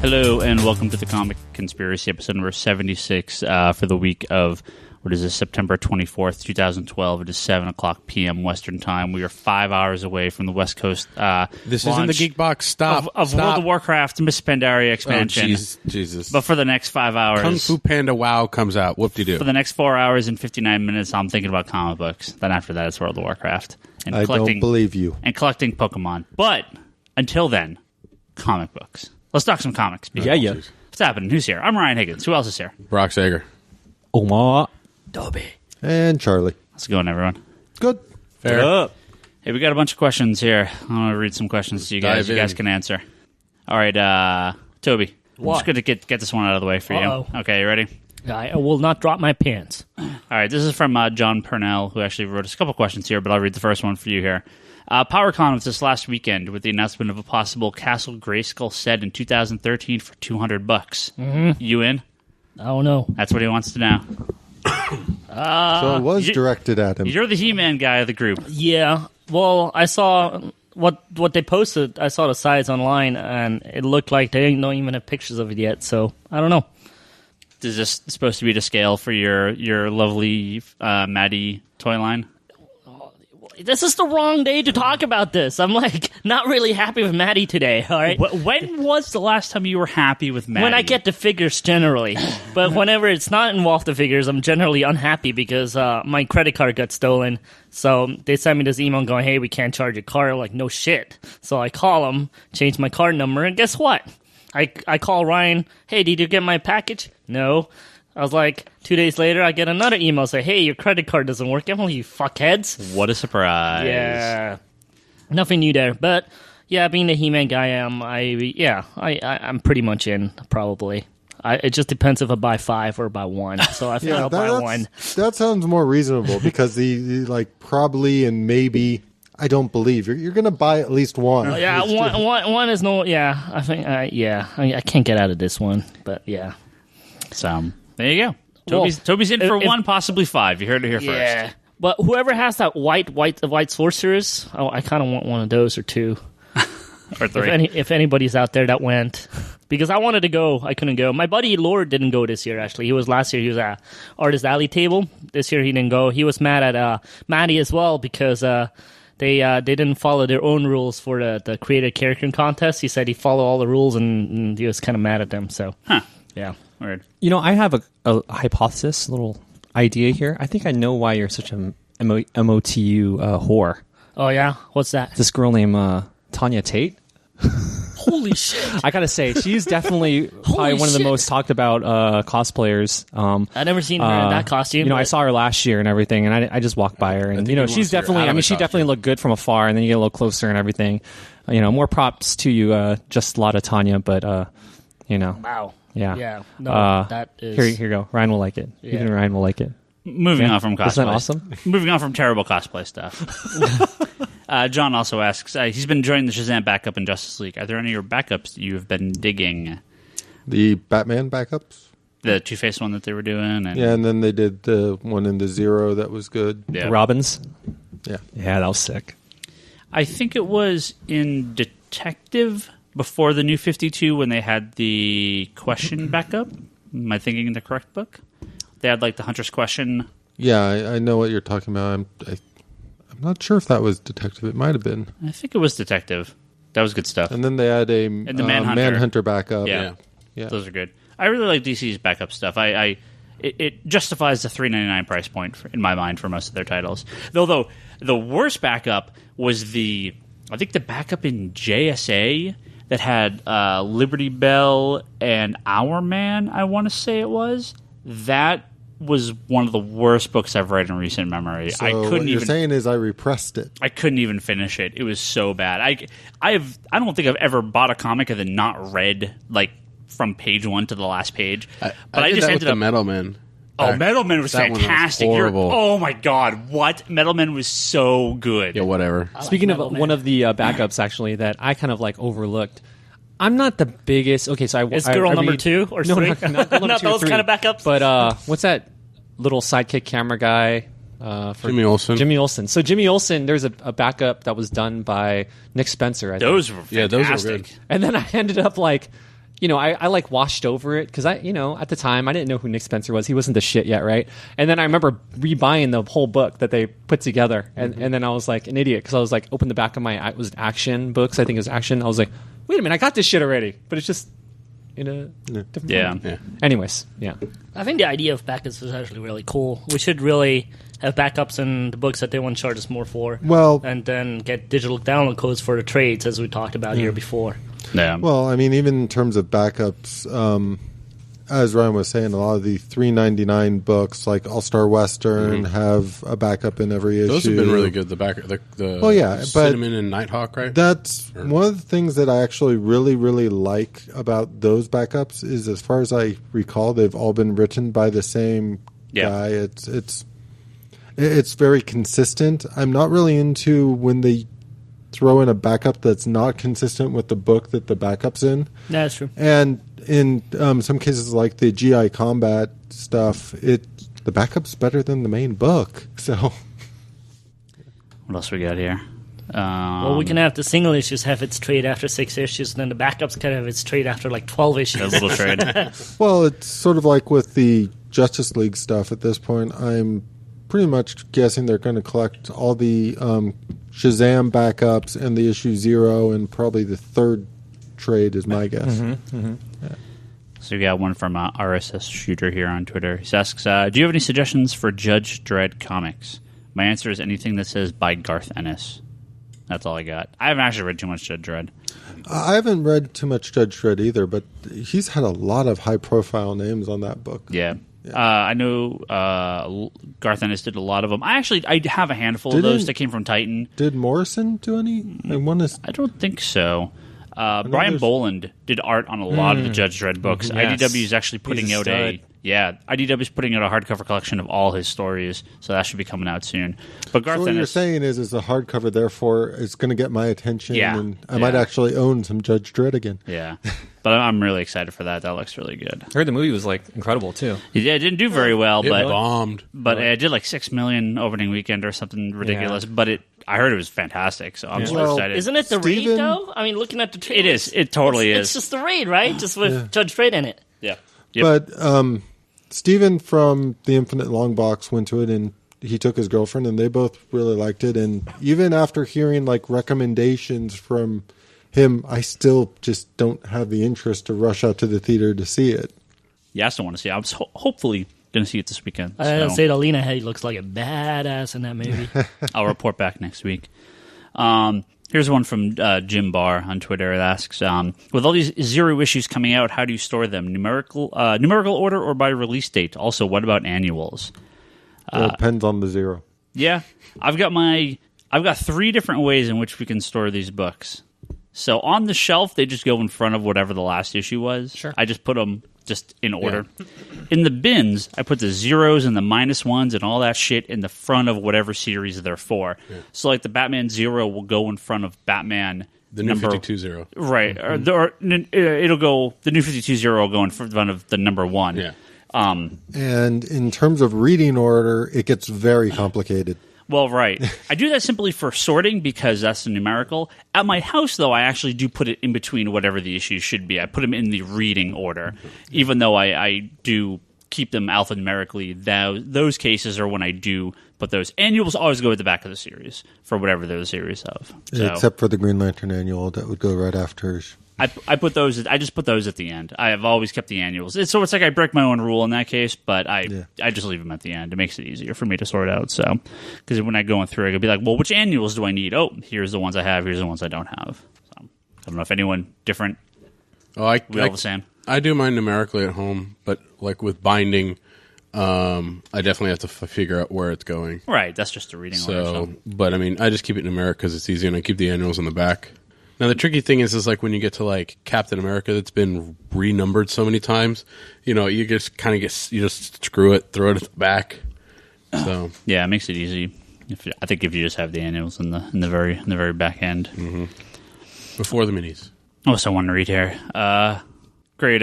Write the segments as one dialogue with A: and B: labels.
A: Hello, and welcome to the Comic Conspiracy, episode number 76 for the week of, September 24th, 2012. It is 7 o'clock p.m. Western Time. We are 5 hours away from the West Coast
B: This isn't the Geek Box. Stop.
A: Of World of Warcraft Miss Pandaria expansion.
B: Oh, Jesus.
A: But for the next 5 hours...
B: Kung Fu Panda WoW comes out. Whoop-de-doo.
A: For the next 4 hours and 59 minutes, I'm thinking about comic books. Then after that, it's World of Warcraft. And
C: I don't believe you.
A: And collecting Pokemon. But until then, comic books. Let's talk some comics.
D: Yeah.
A: What's happening? Who's here? I'm Ryan Higgins. Who else is here?
B: Brock Sager.
D: Omar.
A: Toby.
C: And Charlie.
A: How's it going, everyone?
C: Good.
B: Fair.
D: Up.
A: Hey, we got a bunch of questions here. I want to read some questions to you guys. You guys can answer. All right, Toby.
D: What?
A: I'm just going to get this one out of the way for
D: Uh-oh.
A: you. Okay, you ready?
D: I will not drop my pants.
A: All right, this is from John Purnell, who actually wrote us a couple questions here, but I'll read the first one for you here. PowerCon was this last weekend with the announcement of a possible Castle Grayskull set in 2013 for $200.
D: Mm-hmm.
A: You in?
D: I don't know.
A: That's what he wants to know.
C: So it was directed at him.
A: You're the He-Man guy of the group.
D: Yeah. Well, I saw what they posted. I saw the size online, and it looked like they don't even have pictures of it yet. So I don't know.
A: Is this supposed to be to scale for your lovely Maddie toy line?
D: This is the wrong day to talk about this. I'm like not really happy with Maddie today. All right.
A: When was the last time you were happy with Maddie?
D: When I get the figures, generally, but whenever it's not involved the figures, I'm generally unhappy because my credit card got stolen. So they sent me this email going, "Hey, we can't charge your card." I'm like, no shit. So I call them, change my card number, and guess what? I call Ryan. "Hey, did you get my package?" No. I was like, 2 days later, I get another email say, "Hey, your credit card doesn't work." I'm like, you fuckheads.
A: What a surprise.
D: Yeah. Nothing new there. But, yeah, being the He-Man guy I'm pretty much in, probably. It just depends if I buy 5 or buy 1. So I feel I'll buy 1.
C: That sounds more reasonable because the like probably and maybe... I don't believe you're going to buy at least one.
D: Yeah, one is no. Yeah, I think. I can't get out of this one, but yeah.
A: So there you go. Toby's in for 1, possibly 5. You heard it here first.
D: Yeah, but whoever has that white sorcerers, I kind of want one of those or 2,
A: or 3.
D: If anybody's out there that went, because I wanted to go, I couldn't go. My buddy Lord didn't go this year. Actually, he was last year. He was at Artist Alley table. This year he didn't go. He was mad at Maddie as well because. They didn't follow their own rules for the created character contest. He said he followed all the rules, and he was kind of mad at them. So, yeah.
A: Weird.
E: You know, I have a hypothesis, a little idea here. I think I know why you're such an MOTU whore.
D: Oh, yeah? What's that?
E: This girl named Tanya Tate.
D: Holy shit.
E: I gotta say, she's definitely probably one of the most talked about cosplayers.
D: I've never seen her in that costume.
E: You know, I saw her last year and everything, and I just walked by her, and you know, she's definitely. I mean, she definitely looked good from afar, and then you get a little closer and everything. You know, more props to you, just a lot of Tanya, but you know,
D: wow,
E: yeah,
D: yeah. No, that is
E: here you go. Ryan will like it.
D: Yeah.
E: Even Ryan will like it.
A: Moving on from cosplay.
E: Isn't that awesome?
A: Moving on from terrible cosplay stuff. John also asks, he's been enjoying the Shazam backup in Justice League. Are there any of your backups that you have been digging?
C: The Batman backups?
A: The Two-Face one that they were doing?
C: And then they did the one in the Zero that was good.
A: Yeah.
E: Robins?
C: Yeah.
E: Yeah, that was sick.
A: I think it was in Detective before the New 52 when they had the question backup. Am I thinking in the correct book? They had like the Hunter's question.
C: Yeah, I know what you're talking about. I'm not sure if that was Detective. It might have been.
A: I think it was Detective. That was good stuff.
C: And then they had a
A: and the
C: Manhunter backup.
A: Yeah.
C: Yeah,
A: those are good. I really like DC's backup stuff. It justifies the $3.99 price point in my mind for most of their titles. Though the worst backup was I think the backup in JSA that had Liberty Bell and Our Man. I want to say it was that. Was one of the worst books I've read in recent memory.
C: So
A: I couldn't
C: what you're
A: even
C: saying is I repressed it.
A: I couldn't even finish it. It was so bad. I don't think I've ever bought a comic and then not read like from page 1 to the last page.
B: But I just ended up Metal Man.
A: Oh, Metal Man was fantastic. Oh my god, what? Metal Man was so good.
B: Yeah, whatever.
E: Speaking of one of the backups, actually, that I kind of like overlooked. I'm not the biggest. Okay, so
D: is girl number 2 or 3?
E: Not
D: those kind of backups.
E: But what's that little sidekick camera guy? For
B: Jimmy Olsen.
E: Jimmy Olsen. So Jimmy Olsen, there's a backup that was done by Nick Spencer.
A: Those were fantastic.
B: Yeah, those were good.
E: And then I ended up like, I like washed over it because at the time I didn't know who Nick Spencer was. He wasn't the shit yet, right? And then I remember rebuying the whole book that they put together, and then I was like an idiot because I was like, opened the back of it was Action books. I think it was Action. I was like, wait a minute, I got this shit already, but it's just in a different form. Anyways, yeah.
D: I think the idea of backups is actually really cool. We should really have backups in the books that they want to charge us more for.
C: Well,
D: and then get digital download codes for the trades, as we talked about here before.
A: Yeah.
C: Well, I mean, even in terms of backups, as Ryan was saying, a lot of the $3.99 books, like All Star Western, have a backup in every issue.
B: Those have been really good. The Cinnamon and Nighthawk, right?
C: That's one of the things that I actually really, really like about those backups is, as far as I recall, they've all been written by the same guy. It's very consistent. I'm not really into when they throw in a backup that's not consistent with the book that the backup's in.
D: That's true.
C: And in some cases, like the GI Combat stuff, the backup's better than the main book. So,
A: what else we got here?
D: Well, we can have the single issues have its trade after 6 issues, and then the backups can have its trade after like 12 issues.
A: A little trade.
C: Well, it's sort of like with the Justice League stuff at this point. I'm pretty much guessing they're going to collect all the Shazam backups and the issue 0 and probably the third trade is my guess.
A: So we got one from RSS Shooter here on Twitter. He asks, do you have any suggestions for Judge Dredd comics? My answer is anything that says by Garth Ennis. That's all I got. I haven't actually read too much Judge Dredd.
C: I haven't read too much Judge Dredd either, but he's had a lot of high-profile names on that book.
A: Yeah. I know Garth Ennis did a lot of them. I have a handful of those that came from Titan.
C: Did Morrison do any?
A: I don't think so. Brian Boland did art on a lot of the Judge Dredd books.
E: Yes.
A: IDW is actually putting out IDW is putting out a hardcover collection of all his stories, so that should be coming out soon. But Garth
C: So what
A: Ennis,
C: you're saying is a hardcover, therefore it's going to get my attention, and I might
A: Yeah.
C: actually own some Judge Dredd again.
A: yeah. But I'm really excited for that. That looks really good.
E: I heard the movie was like incredible too.
A: Yeah, it didn't do very well,
B: It
A: but
B: bombed.
A: it did like 6 million opening weekend or something ridiculous. But I heard it was fantastic, so I'm so
C: Well,
A: excited.
D: Isn't it the
C: Steven-
D: raid, though? I mean, looking at the trailers,
A: It is. It totally
D: It's
A: is.
D: just the raid, right? Just with Judge Dredd in it.
A: Yeah. Yep.
C: But Steven from the Infinite Long Box went to it, and he took his girlfriend, and they both really liked it. And even after hearing like recommendations from him, I still just don't have the interest to rush out to the theater to see it.
A: Yeah, I still want to see it. I'm hopefully going to see it this weekend.
D: I gotta
A: so
D: say, Lena Headey looks like a badass in that movie.
A: I'll report back next week. Here's one from Jim Barr on Twitter. It asks, with all these 0 issues coming out, how do you store them? Numerical order or by release date? Also, what about annuals?
C: Well, it depends on the 0.
A: Yeah, I've got 3 different ways in which we can store these books. So on the shelf, they just go in front of whatever the last issue was.
E: Sure.
A: I just put them just in order. In the bins, I put the 0s and the -1s and all that shit in the front of whatever series they're for. Yeah. So like the Batman 0 will go in front of Batman.
B: The new 52-0.
A: Right. It'll go, the new 52-0 will go in front of the number 1.
B: Yeah.
C: And in terms of reading order, it gets very complicated.
A: Well, right. I do that simply for sorting because that's the numerical. At my house, though, I actually do put it in between whatever the issues should be. I put them in the reading order, even though I do keep them alphanumerically. Those cases are when I do put those. Annuals always go at the back of the series for whatever they're the series of. So,
C: Except for the Green Lantern annual, that would go right after.
A: I put those. I just put those at the end. I have always kept the annuals. So it's like I break my own rule in that case, but I just leave them at the end. It makes it easier for me to sort out. So because when I go through, I could be like, well, which annuals do I need? Oh, here's the ones I have. Here's the ones I don't have. So, I don't know if anyone different.
B: Oh, I
A: all the same.
B: I do mine numerically at home, but like with binding, I definitely have to figure out where it's going.
A: Right, that's just a reading order. So,
B: but I mean, I just keep it numeric because it's easy, and I keep the annuals in the back. Now, the tricky thing is like when you get to like Captain America that's been renumbered so many times, you just kind of you just screw it, throw it at the back. So
A: yeah, it makes it easy. I think if you just have the annuals in the very back end,
B: before the minis.
A: Also, I want to read here. Great,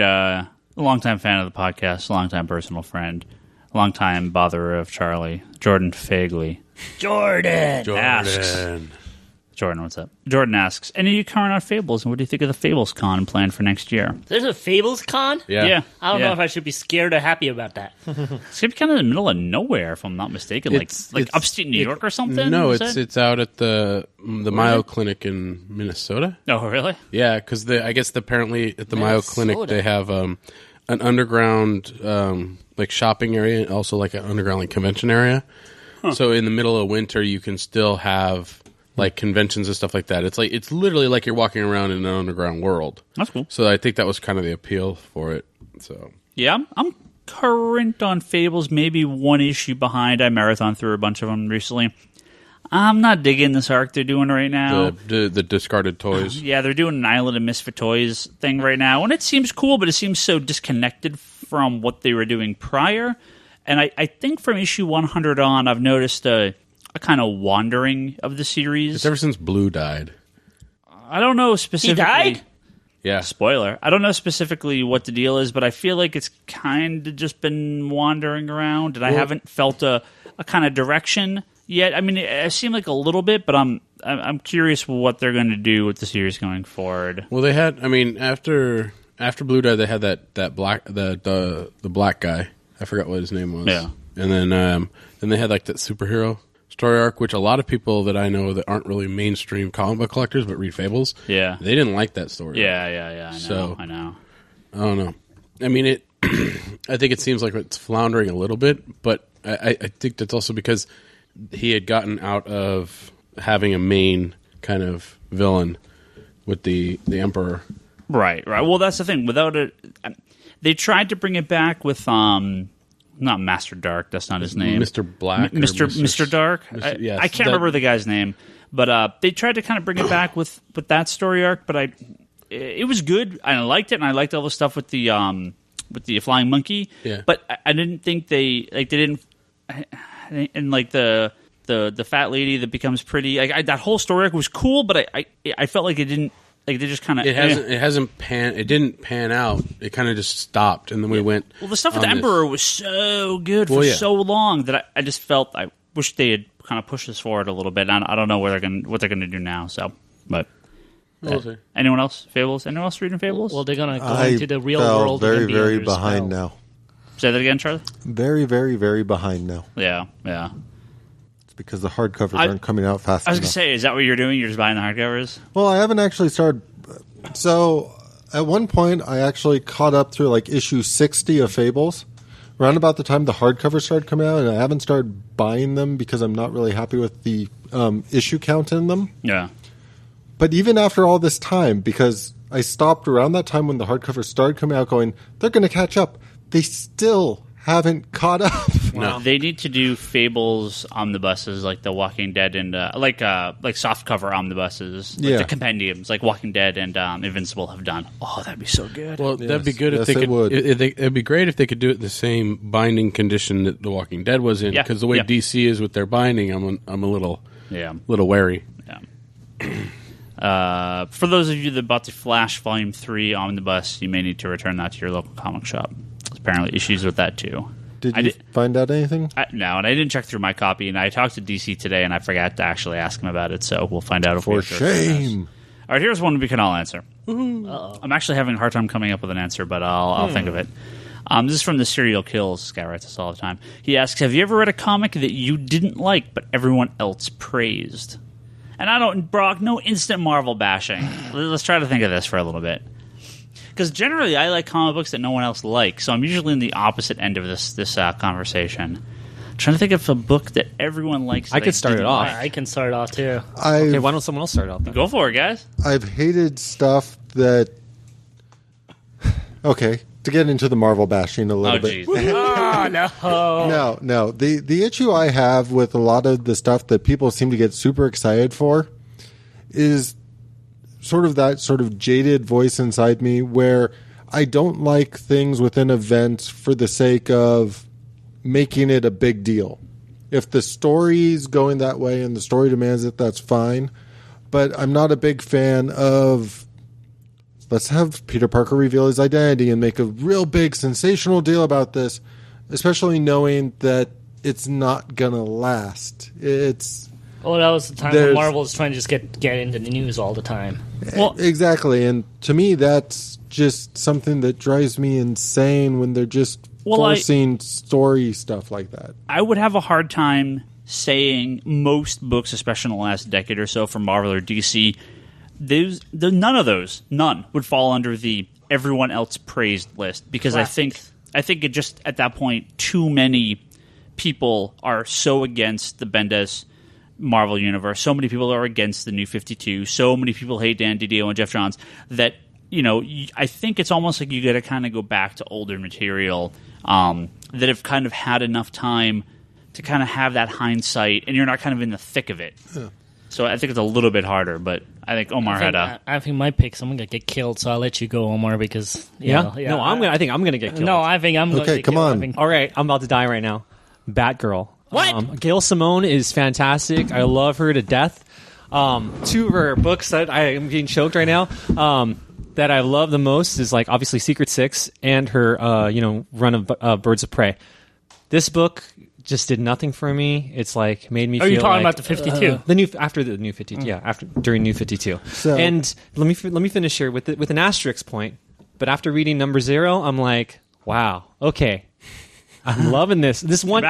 A: longtime fan of the podcast, longtime personal friend, longtime botherer of Charlie, Jordan Fagley.
D: Jordan!
A: Asks, Jordan, what's up? Jordan asks, any of you current on Fables, and what do you think of the Fables con planned for next year?
D: There's a Fables con?
B: Yeah.
D: I don't know if I should be scared or happy about that.
A: It's going to be kind of in the middle of nowhere, if I'm not mistaken. Like upstate New York or something?
B: No,
A: Is it?
B: it's out at the Mayo Clinic in Minnesota.
A: Oh, really?
B: Yeah, because I guess apparently at the Mayo Clinic they have an underground like shopping area and also like an underground like convention area. Huh. So in the middle of winter, you can still have like conventions and stuff like that. It's literally like you're walking around in an underground world.
A: That's cool.
B: So I think that was kind of the appeal for it. So
A: yeah, I'm current on Fables, maybe one issue behind. I marathon through a bunch of them recently. I'm not digging this arc they're doing right now.
B: The discarded toys.
A: Yeah, they're doing an Island of Misfit Toys thing right now, and it seems cool, but it seems so disconnected from what they were doing prior. And I think from issue 100 on, I've noticed a kind of wandering of the series.
B: It's ever since Blue died.
A: I don't know specifically.
D: He died?
B: Yeah.
A: Spoiler. I don't know specifically what the deal is, but I feel like it's kind of just been wandering around, and I haven't felt a kind of direction yet. I mean, it seemed like a little bit, but I'm curious what they're going to do with the series going forward.
B: Well, they had. I mean, after Blue died, they had that black the black guy. I forgot what his name was.
A: Yeah.
B: And then they had like that superhero story arc, which a lot of people that I know that aren't really mainstream comic book collectors but read Fables,
A: Yeah.
B: they didn't like that story.
A: Yeah. I know.
B: I don't know. I mean, it. I think it seems like it's floundering a little bit, but I think that's also because he had gotten out of having a main kind of villain with the Emperor.
A: Right. Well, that's the thing. Without it, they tried to bring it back with not Master Dark. That's not his name.
B: Mr. Black.
A: Mr. Dark.
B: Yes,
A: I can't remember the guy's name, but they tried to kind of bring it back with that story arc. But it was good. I liked it, and I liked all the stuff with the flying monkey.
B: Yeah.
A: But I didn't think they didn't, and like the fat lady that becomes pretty. That whole story arc was cool, but I felt like it didn't. Like they just kind of
B: it didn't pan out. It kind of just stopped, and then we went.
A: Well, the stuff with the Emperor was so good for so long that I just felt I wish they had kind of pushed this forward a little bit. I don't know what they're gonna do now. So, but
B: we'll see.
A: Anyone else? Fables? Anyone else reading Fables?
D: Well, they're gonna go into the real world.
C: Very,
D: and be
C: very
D: under
C: behind
D: spell.
C: now.
A: Say that again, Charlie.
C: Very, very, very behind now.
A: Yeah.
C: It's because the hardcovers aren't coming out fast
A: I was
C: enough.
A: gonna say, is that what you're doing? You're just buying the hardcovers?
C: Well, I haven't actually started. So at one point, I actually caught up through like issue 60 of Fables, around about the time the hardcovers started coming out, and I haven't started buying them because I'm not really happy with the issue count in them.
A: Yeah.
C: But even after all this time, because I stopped around that time when the hardcovers started coming out going, they're going to catch up. They still haven't caught up.
A: No. They need to do Fables omnibuses like The Walking Dead and like softcover omnibuses, like the compendiums, like Walking Dead and Invincible have done. Oh, that'd be so good.
B: Well, that'd be good if they could. It'd be great if they could do it the same binding condition that The Walking Dead was in. Because the way DC is with their binding, I'm a little wary.
A: Yeah. For those of you that bought the Flash Volume 3 omnibus, you may need to return that to your local comic shop. There's apparently issues with that too.
C: Did you find out anything?
A: No, and I didn't check through my copy, and I talked to DC today, and I forgot to actually ask him about it, so we'll find out if
C: For shame.
A: All right, here's one we can all answer. I'm actually having a hard time coming up with an answer, but I'll think of it. This is from the Serial Kills. This guy writes us all the time. He asks, have you ever read a comic that you didn't like, but everyone else praised? And I don't, Brock, no instant Marvel bashing. Let's try to think of this for a little bit. Because generally, I like comic books that no one else likes, so I'm usually in the opposite end of this conversation. I'm trying to think of a book that everyone likes.
E: I could start it off.
D: I can start off too.
E: Okay, why don't someone else start off? Then?
A: Go for it, guys.
C: I've hated stuff that. Okay, to get into the Marvel bashing a little bit.
D: Oh, no.
C: No. The issue I have with a lot of the stuff that people seem to get super excited for is sort of that sort of jaded voice inside me where I don't like things within events for the sake of making it a big deal. If the story's going that way and the story demands it, that's fine. But I'm not a big fan of let's have Peter Parker reveal his identity and make a real big sensational deal about this, especially knowing that it's not going to last.
D: Oh, that was the time when Marvel was trying to just get into the news all the time.
A: Well,
C: Exactly, and to me, that's just something that drives me insane when they're just forcing story stuff like that.
A: I would have a hard time saying most books, especially in the last decade or so, from Marvel or DC, none would fall under the everyone else praised list, because I think it just at that point too many people are so against the Bendis Marvel universe. So many people are against the New 52. So many people hate Dan DiDio and Jeff Johns that, I think it's almost like you got to kind of go back to older material that have kind of had enough time to kind of have that hindsight, and you're not kind of in the thick of it. Yeah. So I think it's a little bit harder, but I think Omar
D: I think my pick, someone gonna get killed, so I'll let you go, Omar, because
E: No, I think I'm gonna get killed.
D: No, I think I'm gonna get
C: come
D: killed.
C: on.
D: All
E: All right, I'm about to die right now. Batgirl.
D: What?
E: Gail Simone is fantastic. I love her to death. Two of her books that I am getting choked right now. That I love the most is obviously Secret Six and her run of Birds of Prey. This book just did nothing for me. It's made me.
D: Are you talking about the 52?
E: After the New 52? Yeah, during New 52.
C: So,
E: and let me finish here with an asterisk point. But after reading number 0, I'm like, wow, okay. I'm loving this. This one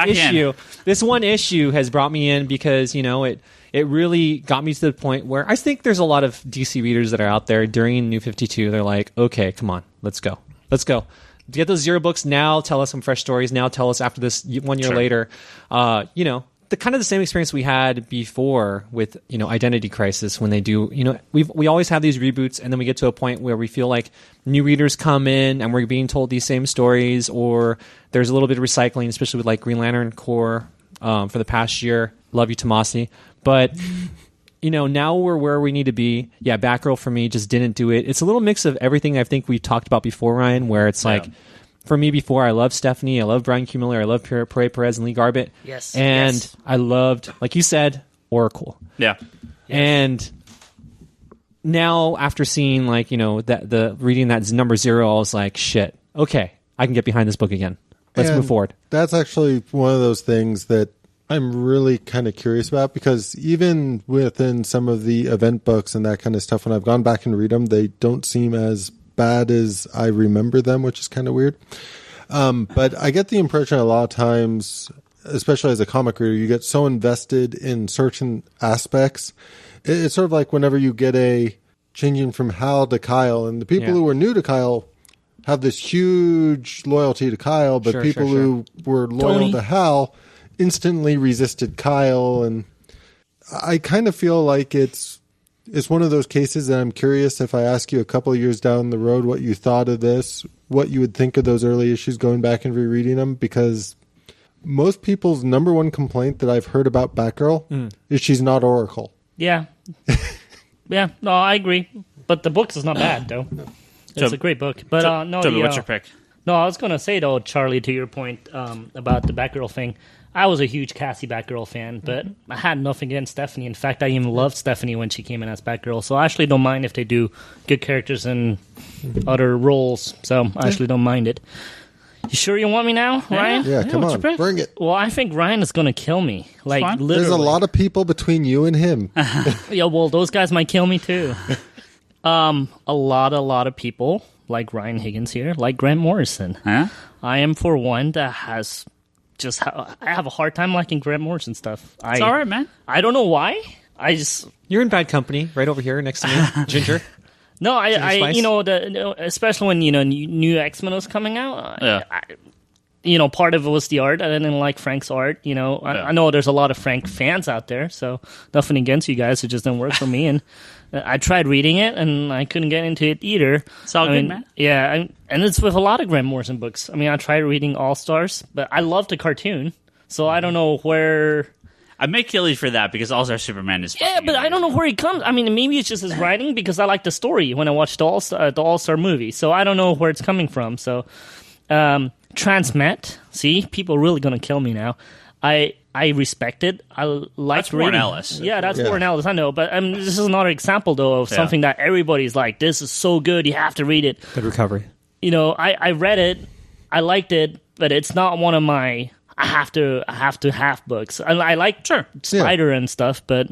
E: issue has brought me in because it really got me to the point where I think there's a lot of DC readers that are out there during New 52. They're like, okay, come on, let's go. Get those 0 books now. Tell us some fresh stories now. Tell us after this 1 year later. The kind of the same experience we had before with Identity Crisis, when they do we always have these reboots, and then we get to a point where we feel like new readers come in and we're being told these same stories, or there's a little bit of recycling, especially with Green Lantern Corps for the past year. Love you, Tomasi, but now we're where we need to be. Yeah, Batgirl for me just didn't do it. It's a little mix of everything I think we've talked about before, Ryan, where it's for me before, I love Stephanie, I love Brian Q. Miller, I love Perez and Lee Garbett.
D: Yes.
E: And I loved, like you said, Oracle.
A: Yeah.
E: And now after seeing that the reading that's number 0, I was like, shit, okay, I can get behind this book again. Let's move forward.
C: That's actually one of those things that I'm really kind of curious about, because even within some of the event books and that kind of stuff, when I've gone back and read them, they don't seem as bad as I remember them, which is kind of weird. But I get the impression a lot of times, especially as a comic reader, you get so invested in certain aspects. It's sort of like whenever you get a changing from Hal to Kyle, and the people who are new to Kyle have this huge loyalty to Kyle, but people who were loyal to Hal instantly resisted Kyle. And I kind of feel like it's one of those cases that I'm curious, if I ask you a couple of years down the road what you thought of this, what you would think of those early issues going back and rereading them, because most people's number one complaint that I've heard about Batgirl is she's not Oracle.
D: Yeah. Yeah, no, I agree. But the book is not bad, though. It's a great book. But
A: Toby, what's your pick?
D: No, I was going to say, though, Charlie, to your point about the Batgirl thing, I was a huge Cassie Batgirl fan, but I had nothing against Stephanie. In fact, I even loved Stephanie when she came in as Batgirl. So I actually don't mind if they do good characters in other roles. So I actually don't mind it. You sure you want me now, Ryan?
C: Yeah, come on, bring it.
D: Well, I think Ryan is going to kill me. Literally.
C: There's a lot of people between you and him.
D: Yeah, well, those guys might kill me too. A lot of people, like Ryan Higgins here, like Grant Morrison.
A: Huh?
D: I am, for one, that has I have a hard time liking Grant Morrison stuff.
A: It's all right, man.
D: I don't know why.
E: You're in bad company, right over here next to me, Ginger.
D: No, especially when new X-Men was coming out. Part of it was the art. I didn't like Frank's art. I know there's a lot of Frank fans out there, so nothing against you guys. It just didn't work for me, and I tried reading it, and I couldn't get into it either.
A: It's all good, man.
D: Yeah, and it's with a lot of Grant Morrison books. I mean, I tried reading All Stars, but I love the cartoon, so I don't know where.
A: I may kill you for that because All Star Superman is.
D: Yeah, but I don't know where he comes. I mean, maybe it's just his writing, because I like the story when I watched the All Star movie. So I don't know where it's coming from. So, Transmet. See, people are really gonna kill me now. I respect it. I like
A: that's Warren Ellis.
D: Yeah, that's Warren Ellis. I know, but this is another example though of something that everybody's like, this is so good, you have to read it.
E: Good recovery.
D: I read it, I liked it, but it's not one of my. I have to have books. I like Spider and stuff, but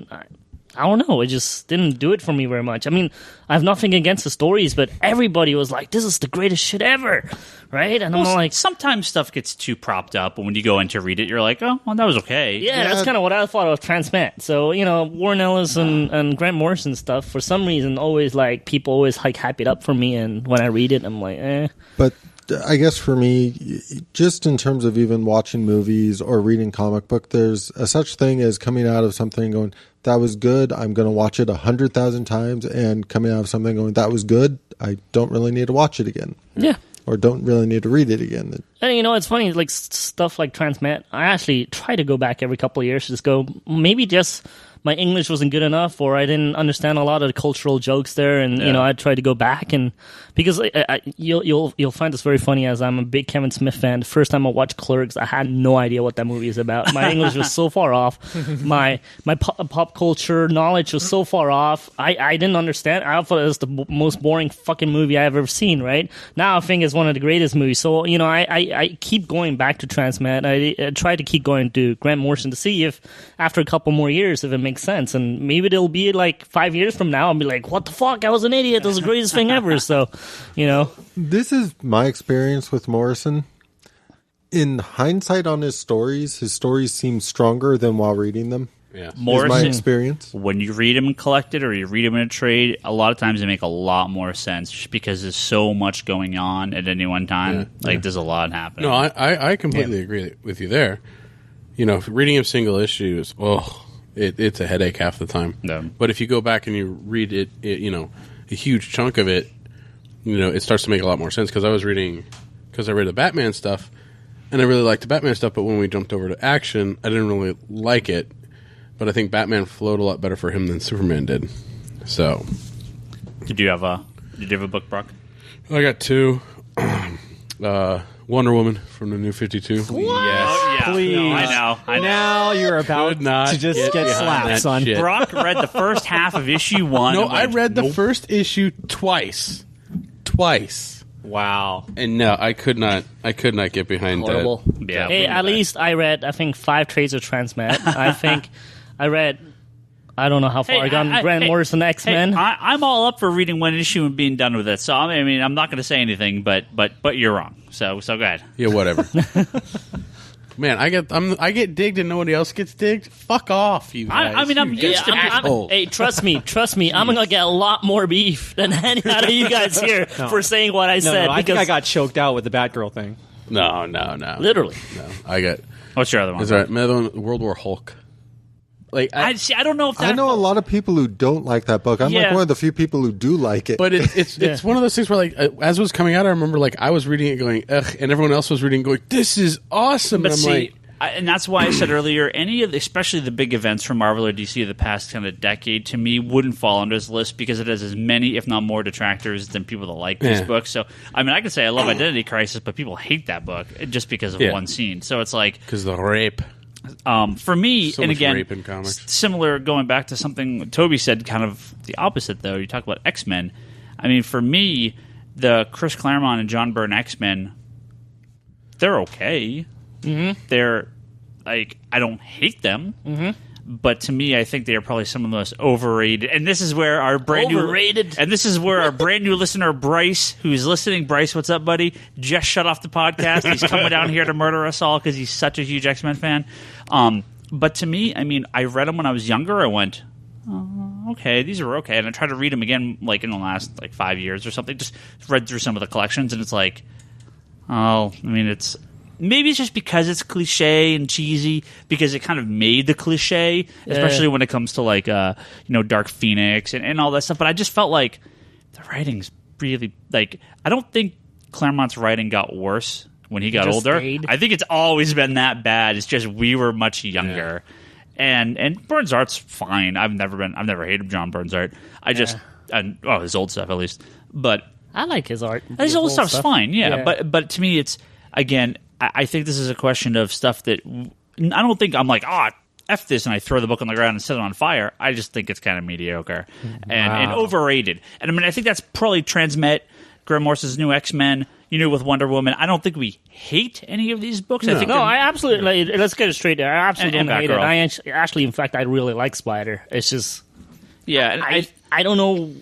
D: I don't know. It just didn't do it for me very much. I mean, I have nothing against the stories, but everybody was like, "This is the greatest shit ever," right? And I'm like,
A: sometimes stuff gets too propped up, and when you go in to read it, you're like, "Oh, well, that was okay."
D: Yeah, that's kind of what I thought of Transmet. So Warren Ellis and Grant Morrison stuff, for some reason, always like people always like hype it up for me, and when I read it, I'm like, eh.
C: But I guess for me, just in terms of even watching movies or reading comic book, there's a such thing as coming out of something and going, that was good, I'm going to watch it 100,000 times, and coming out of something going, that was good, I don't really need to watch it again.
D: Yeah.
C: Or don't really need to read it again.
D: And it's funny, like stuff like Transmet, I actually try to go back every couple of years to just go, maybe just my English wasn't good enough, or I didn't understand a lot of the cultural jokes there, and I tried to go back, and because you'll find this very funny, as I'm a big Kevin Smith fan. The first time I watched Clerks, I had no idea what that movie is about. My English was so far off. My pop culture knowledge was so far off. I didn't understand. I thought it was the most boring fucking movie I've ever seen. Right now, I think it's one of the greatest movies. So I keep going back to Transmet. I try to keep going to Grant Morrison to see if after a couple more years, if it makes sense, and maybe it'll be like 5 years from now, I'll be like, what the fuck, I was an idiot, that was the greatest thing ever. So this
C: is my experience with Morrison. In hindsight on his stories seem stronger than while reading them.
B: Yeah,
A: Morrison,
C: my experience.
A: When you read them collected or you read them in a trade, a lot of times they make a lot more sense just because there's so much going on at any one time. There's a lot happening.
B: No, I completely agree with you there. Reading him single issues, it's a headache half the time.
A: Yeah.
B: But if you go back and you read it, a huge chunk of it, it starts to make a lot more sense. Because I read the Batman stuff, and I really liked the Batman stuff. But when we jumped over to action, I didn't really like it. But I think Batman flowed a lot better for him than Superman did. So,
A: Did you have a book, Brock?
B: I got two. Wonder Woman from the New 52.
A: Yes. Oh, yeah.
E: Please.
A: No, I know.
E: Now you're about to just get slapped, son.
B: shit.
A: Brock read the first half of issue 1.
B: No,
A: and
B: I
A: went,
B: read the
A: nope.
B: first issue twice.
E: Wow.
B: And no, I could not get behind
D: horrible.
B: that.
A: Yeah.
D: Hey, at least I read, I think, 5 trades of Transmet. I think I read, I don't know how far I got Grant Morrison X-Men.
A: Hey, I'm all up for reading one issue and being done with it. So I mean, I'm not going to say anything, but you're wrong. So go ahead.
B: Yeah, whatever. Man, I get digged and nobody else gets digged. Fuck off, you guys.
D: Hey, trust me. I'm gonna get a lot more beef than any out of you guys here for saying what I said.
E: No, I think I got choked out with the Batgirl thing.
B: No.
D: Literally.
B: No, I got.
A: What's your other one?
B: Is that World War Hulk? Like
A: I don't know if that,
C: I know a lot of people who don't like that book. I'm like one of the few people who do like it.
B: But it's one of those things where, like, as it was coming out, I remember, like, I was reading it going, ugh, and everyone else was reading going, this is awesome.
A: But
B: and I'm like,
A: and that's why I said earlier, any of especially the big events from Marvel or DC of the past kind of decade, to me, wouldn't fall under this list because it has as many, if not more, detractors than people that like this book. So, I mean, I could say I love Identity Crisis, but people hate that book just because of one scene. So it's like...
B: because the rape...
A: for me,
B: so
A: and
B: much
A: again,
B: rape in comics.
A: Similar, going back to something Toby said, kind of the opposite, though. You talk about X-Men. I mean, for me, the Chris Claremont and John Byrne X-Men, they're okay. Mm-hmm. They're, like, I don't hate them. Mm-hmm. But to me, I think they are probably some of the most overrated. And this is where our brand new listener, Bryce, who's listening. Bryce, what's up, buddy? Just shut off the podcast. He's coming down here to murder us all because he's such a huge X-Men fan. But to me, I mean, I read them when I was younger. I went, okay, these are okay. And I tried to read them again, like, in the last, 5 years or something. Just read through some of the collections, and it's like, maybe it's just because it's cliche and cheesy, because it kind of made the cliche, especially when it comes to Dark Phoenix and all that stuff. But I just felt like the writing's really I don't think Claremont's writing got worse when he got older.
D: Stayed.
A: I think it's always been that bad. It's just we were much younger, and Byrne's art's fine. I've never hated John Byrne's art. His old stuff at least, but
D: I like his art.
A: His old stuff's fine, But to me, it's again. I think this is a question of stuff that I don't think I'm like, F this, and I throw the book on the ground and set it on fire. I just think it's kind of mediocre and overrated. And I mean, I think that's probably Transmet, Grant Morrison's new X-Men. with Wonder Woman, I don't think we hate any of these books. I think
D: No, I absolutely. Let's get it straight there. I absolutely
A: And
D: don't hate it.
A: Batgirl.
D: Actually, in fact, I really like Spider. It's just
A: and
D: I don't know.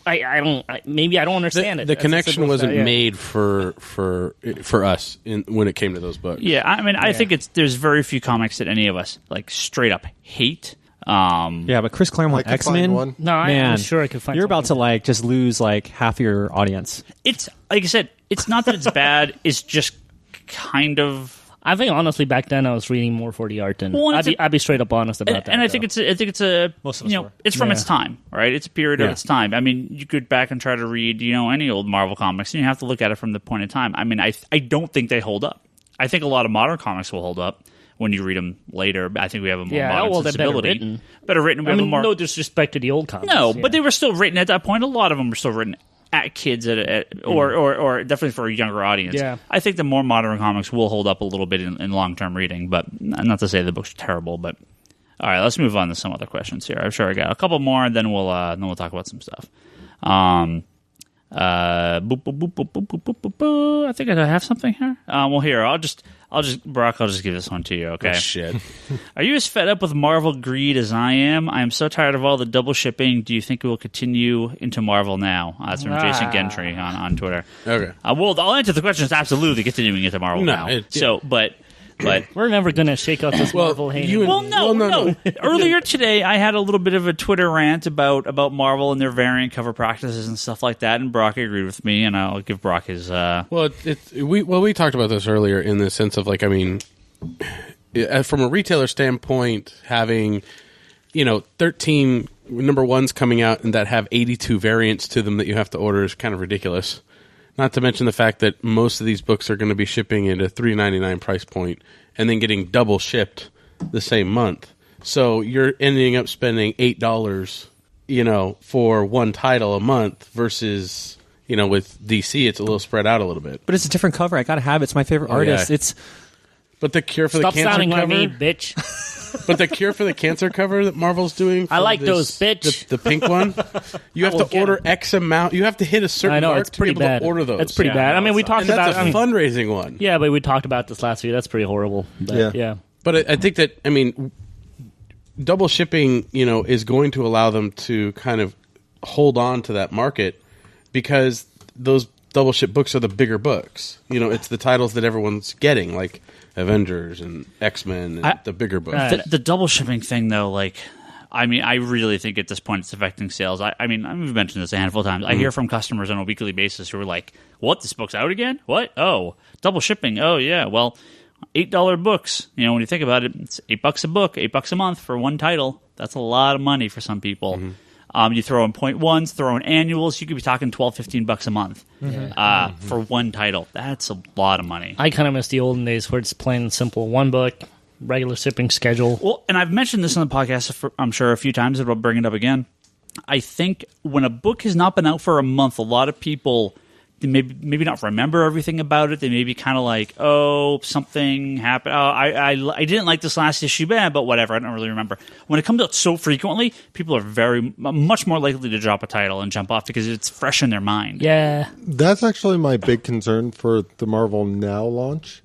D: Maybe I don't understand it.
B: The
D: That's
B: connection
D: as simple as
B: wasn't
D: that, yeah.
B: made for us when it came to those books.
A: Yeah, I mean, I think there's very few comics that any of us like straight up hate.
E: Yeah, but Chris Claremont
C: I could find
E: X-Men,
C: one.
D: No,
E: man,
D: I'm sure I could find
E: You're about to
D: something.
E: like just lose like half your audience.
A: It's like I said, it's not that it's bad. It's just kind of.
D: I think honestly, back then I was reading more for the art than
A: Well, and
D: I'd be straight up honest about that.
A: And I think it's a
E: Most of us were.
A: it's from
D: Yeah.
A: its time, right? It's a period of its time. I mean, you could back and try to read any old Marvel comics, and you have to look at it from the point in time. I mean, I don't think they hold up. I think a lot of modern comics will hold up when you read them later. I think we have a more modern
D: they're
A: sensibility. Better written. We
D: I
A: have
D: mean,
A: a more
D: no disrespect to the old comics.
A: no,
D: yeah.
A: but they were still written at that point. A lot of them were still written at kids or definitely for a younger audience.
D: Yeah.
A: I think the more modern comics will hold up a little bit in long-term reading, but not to say the books are terrible. But all right, let's move on to some other questions here. I'm sure I got a couple more, and then we'll talk about some stuff. Boop, boop, boop, boop, boop, boop, boop, boop. I think I have something here. Well, here Brock, I'll just give this one to you. Okay.
B: Oh, shit.
A: Are you as fed up with Marvel greed as I am? I am so tired of all the double shipping. Do you think it will continue into Marvel now? That's from Jason Gentry on Twitter.
B: Okay.
A: Well, I'll answer the question. It's absolutely continuing into Marvel
B: No,
A: now.
B: it-
A: So, but
D: We're never gonna shake out this Marvel hate.
B: you and-
A: well, no,
B: Well, no.
A: Earlier today, I had a little bit of a Twitter rant about Marvel and their variant cover practices and stuff like that, and Brock agreed with me, and I'll give Brock his.
B: Well, we talked about this earlier in the sense of like, I mean, from a retailer standpoint, having 13 number ones coming out and that have 82 variants to them that you have to order is kind of ridiculous. Not to mention the fact that most of these books are going to be shipping at a $3.99 price point and then getting double shipped the same month. So you're ending up spending $8, for one title a month versus, with DC, it's a little spread out a little bit.
E: But it's a different cover. I gotta have it. It's my favorite artist.
B: yeah.
E: It's
B: But the cure for
D: Stop
B: the cancer
D: sounding
B: cover,
D: like me, bitch.
B: but the cure for the cancer cover that Marvel's doing, for
D: I like
B: this-
D: those, bitch.
B: The pink one, you have
D: will
B: to
D: get
B: order
D: 'em.
B: X amount. You have to hit a certain
D: I know
B: mark
D: it's
B: to be
D: pretty
B: able
D: bad.
B: to order those.
D: It's pretty bad. I mean, we talked
B: and
D: about.
B: that's a
D: I mean,
B: fundraising one.
D: yeah, but we talked about this last week. That's pretty horrible. But, yeah.
B: But I think that, I mean, double shipping, is going to allow them to kind of hold on to that market because those double ship books are the bigger books. It's the titles that everyone's getting, like Avengers and X-Men and the bigger books.
A: the double shipping thing, though, I mean, I really think at this point it's affecting sales. I mean, we've mentioned this a handful of times. I hear from customers on a weekly basis who are like, "What? This book's out again? What? Oh, double shipping? Oh, yeah. Well, $8 books. When you think about it, it's $8 a book, $8 a month for one title. That's a lot of money for some people. You throw in .1s, throw in annuals, you could be talking $12-15 a month for one title. That's a lot of money.
D: I kind of miss the olden days where it's plain and simple. One book, regular shipping schedule.
A: Well, and I've mentioned this on the podcast, I'm sure, a few times, but I'll bring it up again. I think when a book has not been out for a month, a lot of people they maybe not remember everything about it. They may be kind of like, oh, something happened. Oh, I didn't like this last issue, but whatever. I don't really remember. When it comes out so frequently, people are much more likely to drop a title and jump off because it's fresh in their mind.
D: Yeah.
C: That's actually my big concern for the Marvel Now launch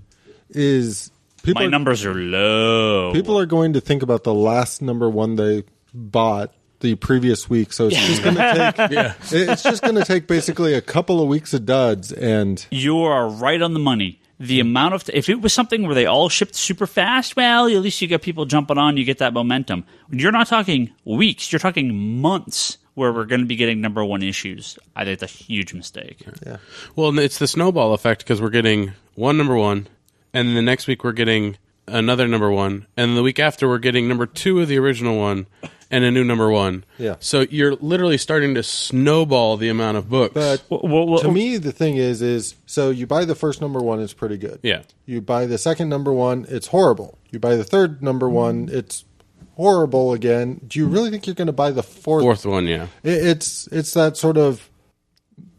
C: is
A: My numbers are low.
C: people are going to think about the last number one they bought the previous week, so it's just going to take it's just going to take basically a couple of weeks of duds. And
A: You are right on the money. The amount of if it was something where they all shipped super fast, well, at least you get people jumping on. You get that momentum. You're not talking weeks. You're talking months where we're going to be getting number one issues. I think it's a huge mistake.
C: yeah,
B: Well, it's the snowball effect because we're getting one number one, and then the next week we're getting another number one, and the week after we're getting number two of the original one and a new number one.
C: Yeah.
B: So you're literally starting to snowball the amount of books.
C: but
A: Well,
C: to me, the thing is so you buy the first number one, it's pretty good.
B: Yeah.
C: You buy the second number one, it's horrible. You buy the third number one, it's horrible again. Do you really think you're going to buy the
B: fourth one, yeah.
C: It's that sort of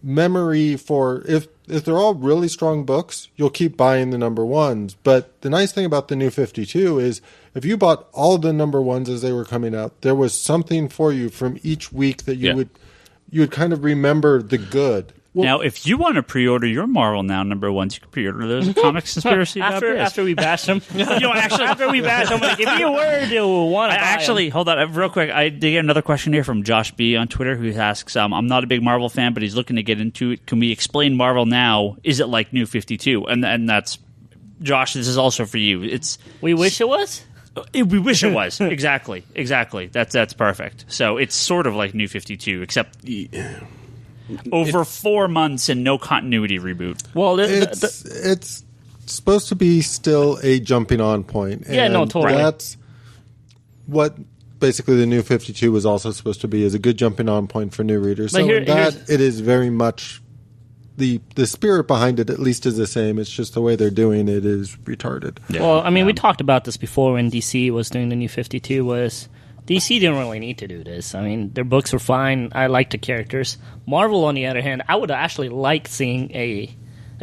C: memory for if they're all really strong books, you'll keep buying the number ones. But the nice thing about the New 52 is if you bought all the number ones as they were coming out, there was something for you from each week that you would kind of remember the good.
A: Now, if you want to pre-order your Marvel Now #1s, you can pre-order those Comics Conspiracy.
D: after we bash them. Actually, after we bash them, like, if you were to want to
A: actually, hold on, real quick. I did get another question here from Josh B on Twitter, who asks, "I'm not a big Marvel fan, but he's looking to get into it. Can we explain Marvel Now? Is it like New 52?" And that's Josh. This is also for you.
D: We wish it was.
A: We wish it was. Exactly. That's perfect. So it's sort of like New 52, except over 4 months and no continuity reboot.
D: Well,
C: It's supposed to be still a jumping on point.
D: Yeah, no, totally.
C: That's what basically the New 52 was also supposed to be, is a good jumping on point for new readers.
D: But
C: So
D: here's-
C: it is very much the spirit behind it, at least, is the same. It's just the way they're doing it is retarded.
D: Well, I mean, we talked about this before when DC was doing the New 52. Was DC didn't really need to do this. I mean, their books were fine. I liked the characters. Marvel, on the other hand, I would actually like seeing a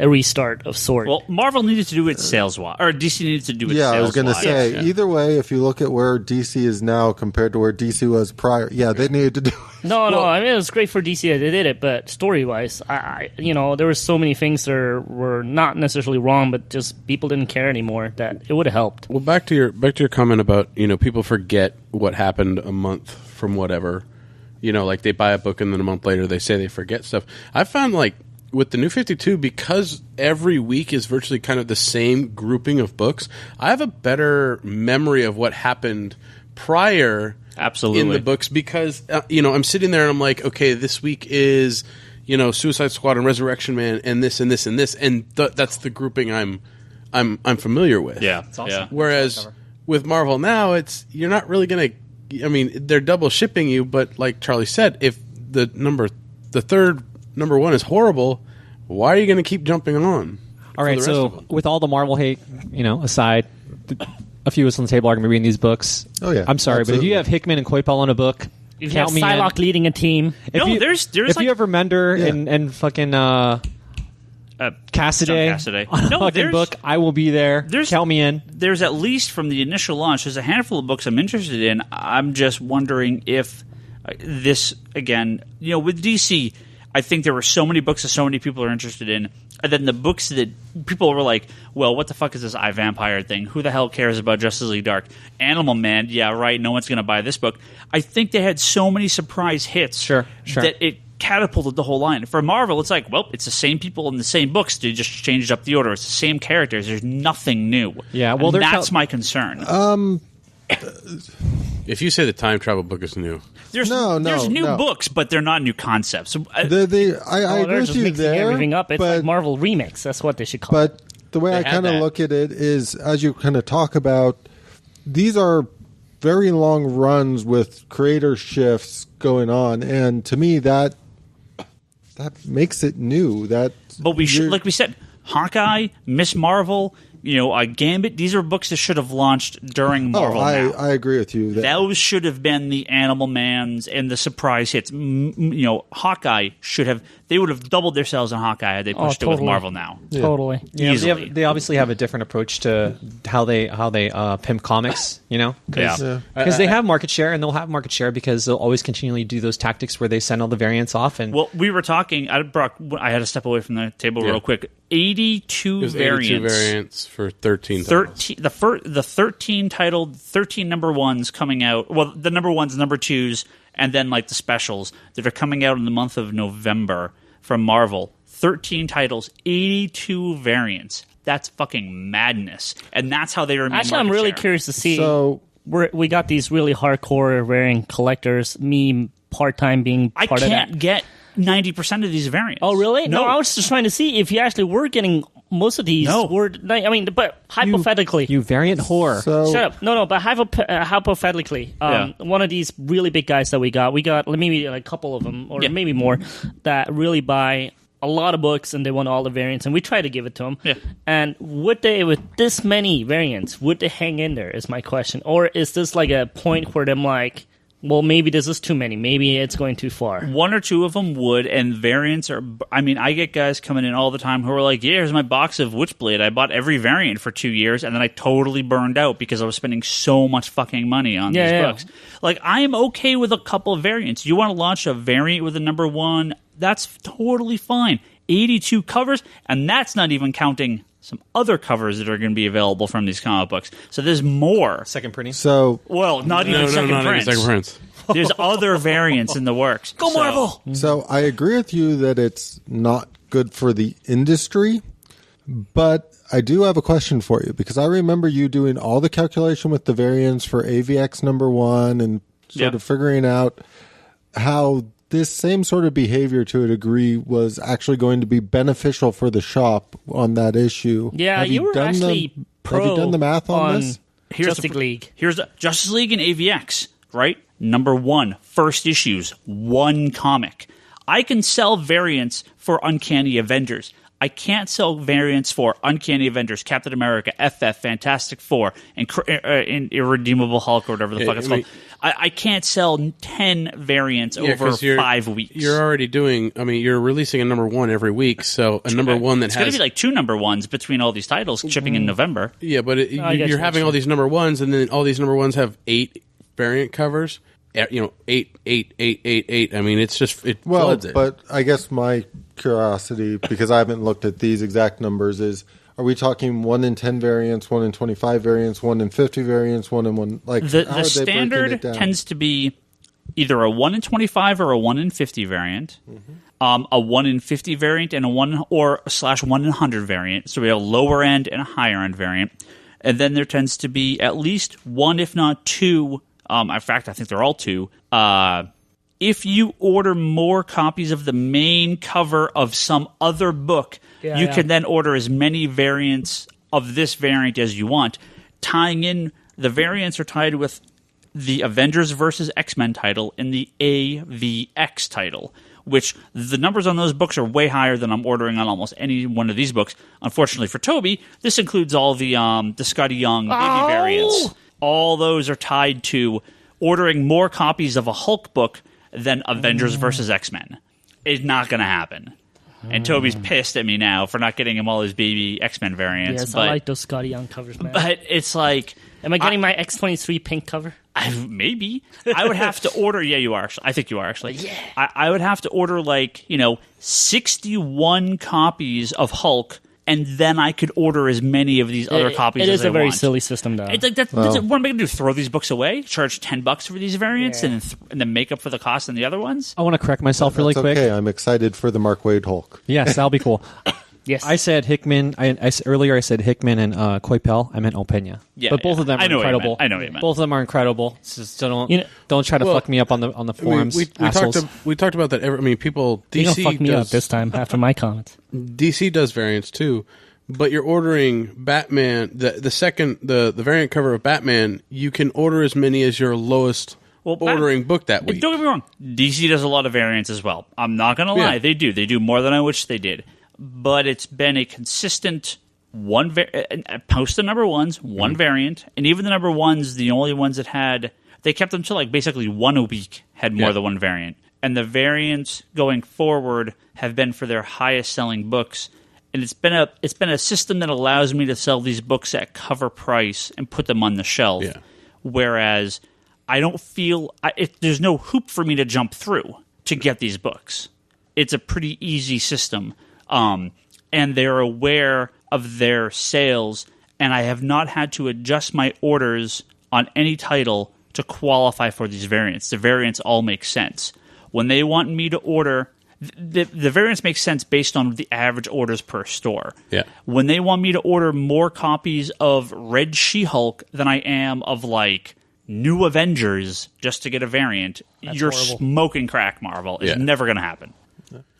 D: restart of sorts.
A: Well, Marvel needed to do it sales-wise, or DC needed to do it sales-wise.
C: I was going to say,
A: Yeah.
C: either way, if you look at where DC is now compared to where DC was prior, they needed to do it.
D: No, I mean, it was great for DC that they did it, but story-wise, there were so many things that were not necessarily wrong, but just people didn't care anymore, that it would have helped.
B: Well, back to your comment about, people forget what happened a month from whatever. Like they buy a book and then a month later they say they forget stuff. I found, like, with the New 52, because every week is virtually kind of the same grouping of books, I have a better memory of what happened prior in the books, because I'm sitting there and I'm like, okay, this week is Suicide Squad and Resurrection Man and this and this and this, and that's the grouping I'm familiar with.
A: Yeah,
E: It's awesome.
A: yeah.
B: Whereas with Marvel Now, you're not really going to. I mean, they're double shipping you, but like Charlie said, if the third #1 is horrible, why are you going to keep jumping on?
E: All right,
B: for the rest of
E: so
B: them?
E: with all the Marvel hate, aside, a few of us on the table are going to be reading these books.
C: Oh, yeah,
E: I'm sorry, but if
C: absolutely.
E: you have Hickman and Coipel in a book,
D: You have
E: count me in.
D: Psylocke leading a team.
E: If you,
A: there's
E: if
A: like
E: you have Remender
C: Yeah.
E: and fucking Cassidy,
A: John Cassaday.
E: on a
A: No,
E: fucking
A: there's-
E: book, I will be there. Count me in.
A: There's at least from the initial launch, there's a handful of books I'm interested in. I'm just wondering if this, again, with DC, I think there were so many books that so many people are interested in, and then the books that people were like, well, what the fuck is this iVampire thing? Who the hell cares about Justice League Dark? Animal Man, yeah, right, no one's going to buy this book. I think they had so many surprise hits
E: Sure.
A: that it catapulted the whole line. For Marvel, it's like, well, it's the same people in the same books. They just changed up the order. It's the same characters. There's nothing new.
E: Yeah, well,
A: and
E: there's
A: that's my concern.
B: If you say the time travel book is new,
A: There's
C: No,
A: new
C: no.
A: books, but they're not new concepts. So,
C: I
D: Oh,
C: agree
D: they're
C: with
D: just
C: you
D: mixing
C: there,
D: everything up. It's
C: but
D: like Marvel Remix. That's what they should call it.
C: But the way I
A: had
C: kind of
A: that.
C: look at it is, as you kind of talk about, these are very long runs with creator shifts going on, and to me that makes it new. That,
A: but we should,
C: you're-
A: like we said, Hawkeye, Miss Marvel, Gambit. These are books that should have launched during Marvel. Now.
C: I agree with you.
A: Those should have been the Animal Mans and the surprise hits. Hawkeye should have. They would have doubled their sales on Hawkeye had they pushed it with
D: totally.
A: Marvel Now.
D: Totally.
E: Yeah,
A: Easily.
E: they obviously have a different approach to how they pimp comics, because
A: Yeah.
E: they have market share, and they'll have market share because they'll always continually do those tactics where they send all the variants off. And
A: Well, we were talking. I had to step away from the table real quick. 82
B: there's
A: variants.
B: 82 variants for 13 titles.
A: 13 the 13 titled 13 #1s coming out. Well, the #1s, #2s, and then like the specials that are coming out in the month of November from Marvel. 13 titles, 82 variants. That's fucking madness, and that's how they remain.
D: Actually, I'm
A: market
D: really
A: share.
D: curious to see.
C: So
D: We got these really hardcore variant collectors. Me part-time being
A: I
D: part of
A: can't
D: that.
A: get 90% of these variants.
D: Oh, really?
A: No,
D: I was just trying to see if you actually were getting most of these.
A: No.
D: But hypothetically.
E: you variant whore.
C: so
D: Shut up. No, but hypothetically, one of these really big guys that we got maybe a couple of them, or
A: Yeah.
D: maybe more, that really buy a lot of books and they want all the variants, and we try to give it to them.
A: Yeah.
D: And would they, with this many variants, would they hang in there, is my question. Or is this like a point where them like, well, maybe this is too many. Maybe it's going too far.
A: one or two of them would, and variants are. I mean, I get guys coming in all the time who are like, "Yeah, here's my box of Witchblade. I bought every variant for 2 years, and then I totally burned out because I was spending so much fucking money on these books." Like, I am okay with a couple of variants. You want to launch a variant with a #1? That's totally fine. 82 covers, and that's not even counting some other covers that are going to be available from these comic books. So there's more.
E: Second printing.
C: So
A: Well, not even second
B: not even
A: prints.
B: second prints.
A: There's other variants in the works.
D: Go Marvel!
C: So I agree with you that it's not good for the industry, but I do have a question for you because I remember you doing all the calculation with the variants for AVX #1 and sort of figuring out how this same sort of behavior to a degree was actually going to be beneficial for the shop on that issue.
D: Yeah,
C: Have
D: you were
C: done
D: actually
C: have you done the math on this?
D: Justice League.
A: Here's the Justice League and AVX, right? #1, first issues, one comic. I can sell variants for Uncanny Avengers. I can't sell variants for Uncanny Avengers, Captain America, FF, Fantastic Four, and Irredeemable Hulk or whatever the fuck it's called. I can't sell 10 variants over 5 weeks.
B: You're already doing. I mean, you're releasing a #1 every week, so a #1 that
A: it's
B: has
A: going to be like 2 #1s between all these titles shipping in November.
B: Yeah, but you're having all these #1s, and then all these #1s have 8 variant covers. 8, 8, 8, 8, 8. I mean, it's just floods it.
C: But I guess my curiosity, because I haven't looked at these exact numbers, is: are we talking 1 in 10 variants, 1 in 25 variants, 1 in 50 variants, 1 in 1? Like
A: the standard tends to be either a 1 in 25 or a 1 in 50 variant, a 1 in 50 variant, and a 1 / 1 in 100 variant. So we have a lower end and a higher end variant, and then there tends to be at least 1, if not 2. In fact, I think they're all 2. If you order more copies of the main cover of some other book, you can then order as many variants of this variant as you want. Tying in, the variants are tied with the Avengers versus X-Men title and the AVX title, which the numbers on those books are way higher than I'm ordering on almost any one of these books. Unfortunately for Toby, this includes all the Scotty Young baby variants. All those are tied to ordering more copies of a Hulk book than Avengers versus X-Men. It's not going to happen. And Toby's pissed at me now for not getting him all his baby X-Men variants.
D: Yes,
A: but,
D: I like those Scotty Young covers, man.
A: But it's like...
D: Am I getting my X-23 pink cover?
A: Maybe. I would have to order... Yeah, you are. I think you are, actually.
D: Yeah.
A: I would have to order, 61 copies of Hulk, and then I could order as many of these other copies as I want.
D: It is a very silly system, though.
A: It's like what am I going to do? Throw these books away? Charge $10 for these variants, and then make up for the cost on the other ones?
E: I want to correct myself really quick.
C: Okay, I'm excited for the Mark Waid Hulk.
E: Yes, that'll be cool.
D: Yes.
E: I said Hickman. Earlier I said Hickman and Coipel. I meant Opeña.
A: Yeah,
E: but both of them are incredible.
A: I know what you meant.
E: Both of them are incredible. So don't try to fuck me up on the forums.
B: We talked about that. People. DC
D: you don't fuck me up
B: does
D: this time after my comments.
B: DC does variants too. But you're ordering Batman, the variant cover of Batman, you can order as many as your lowest ordering book that week.
A: Don't get me wrong, DC does a lot of variants as well. I'm not going to lie, they do. They do more than I wish they did. But it's been a consistent post the #1s, one variant, and even the #1s, the only ones that they kept them to basically 1 a week had more than one variant. And the variants going forward have been for their highest selling books. And it's been a system that allows me to sell these books at cover price and put them on the shelf. Yeah. Whereas I don't feel there's no hoop for me to jump through to get these books. It's a pretty easy system, and they're aware of their sales. And I have not had to adjust my orders on any title to qualify for these variants. The variants all make sense when they want me to order. The variants make sense based on the average orders per store.
B: Yeah.
A: When they want me to order more copies of Red She-Hulk than I am of New Avengers just to get a variant, you're
D: horrible.
A: smoking crack, Marvel. It's never going to happen.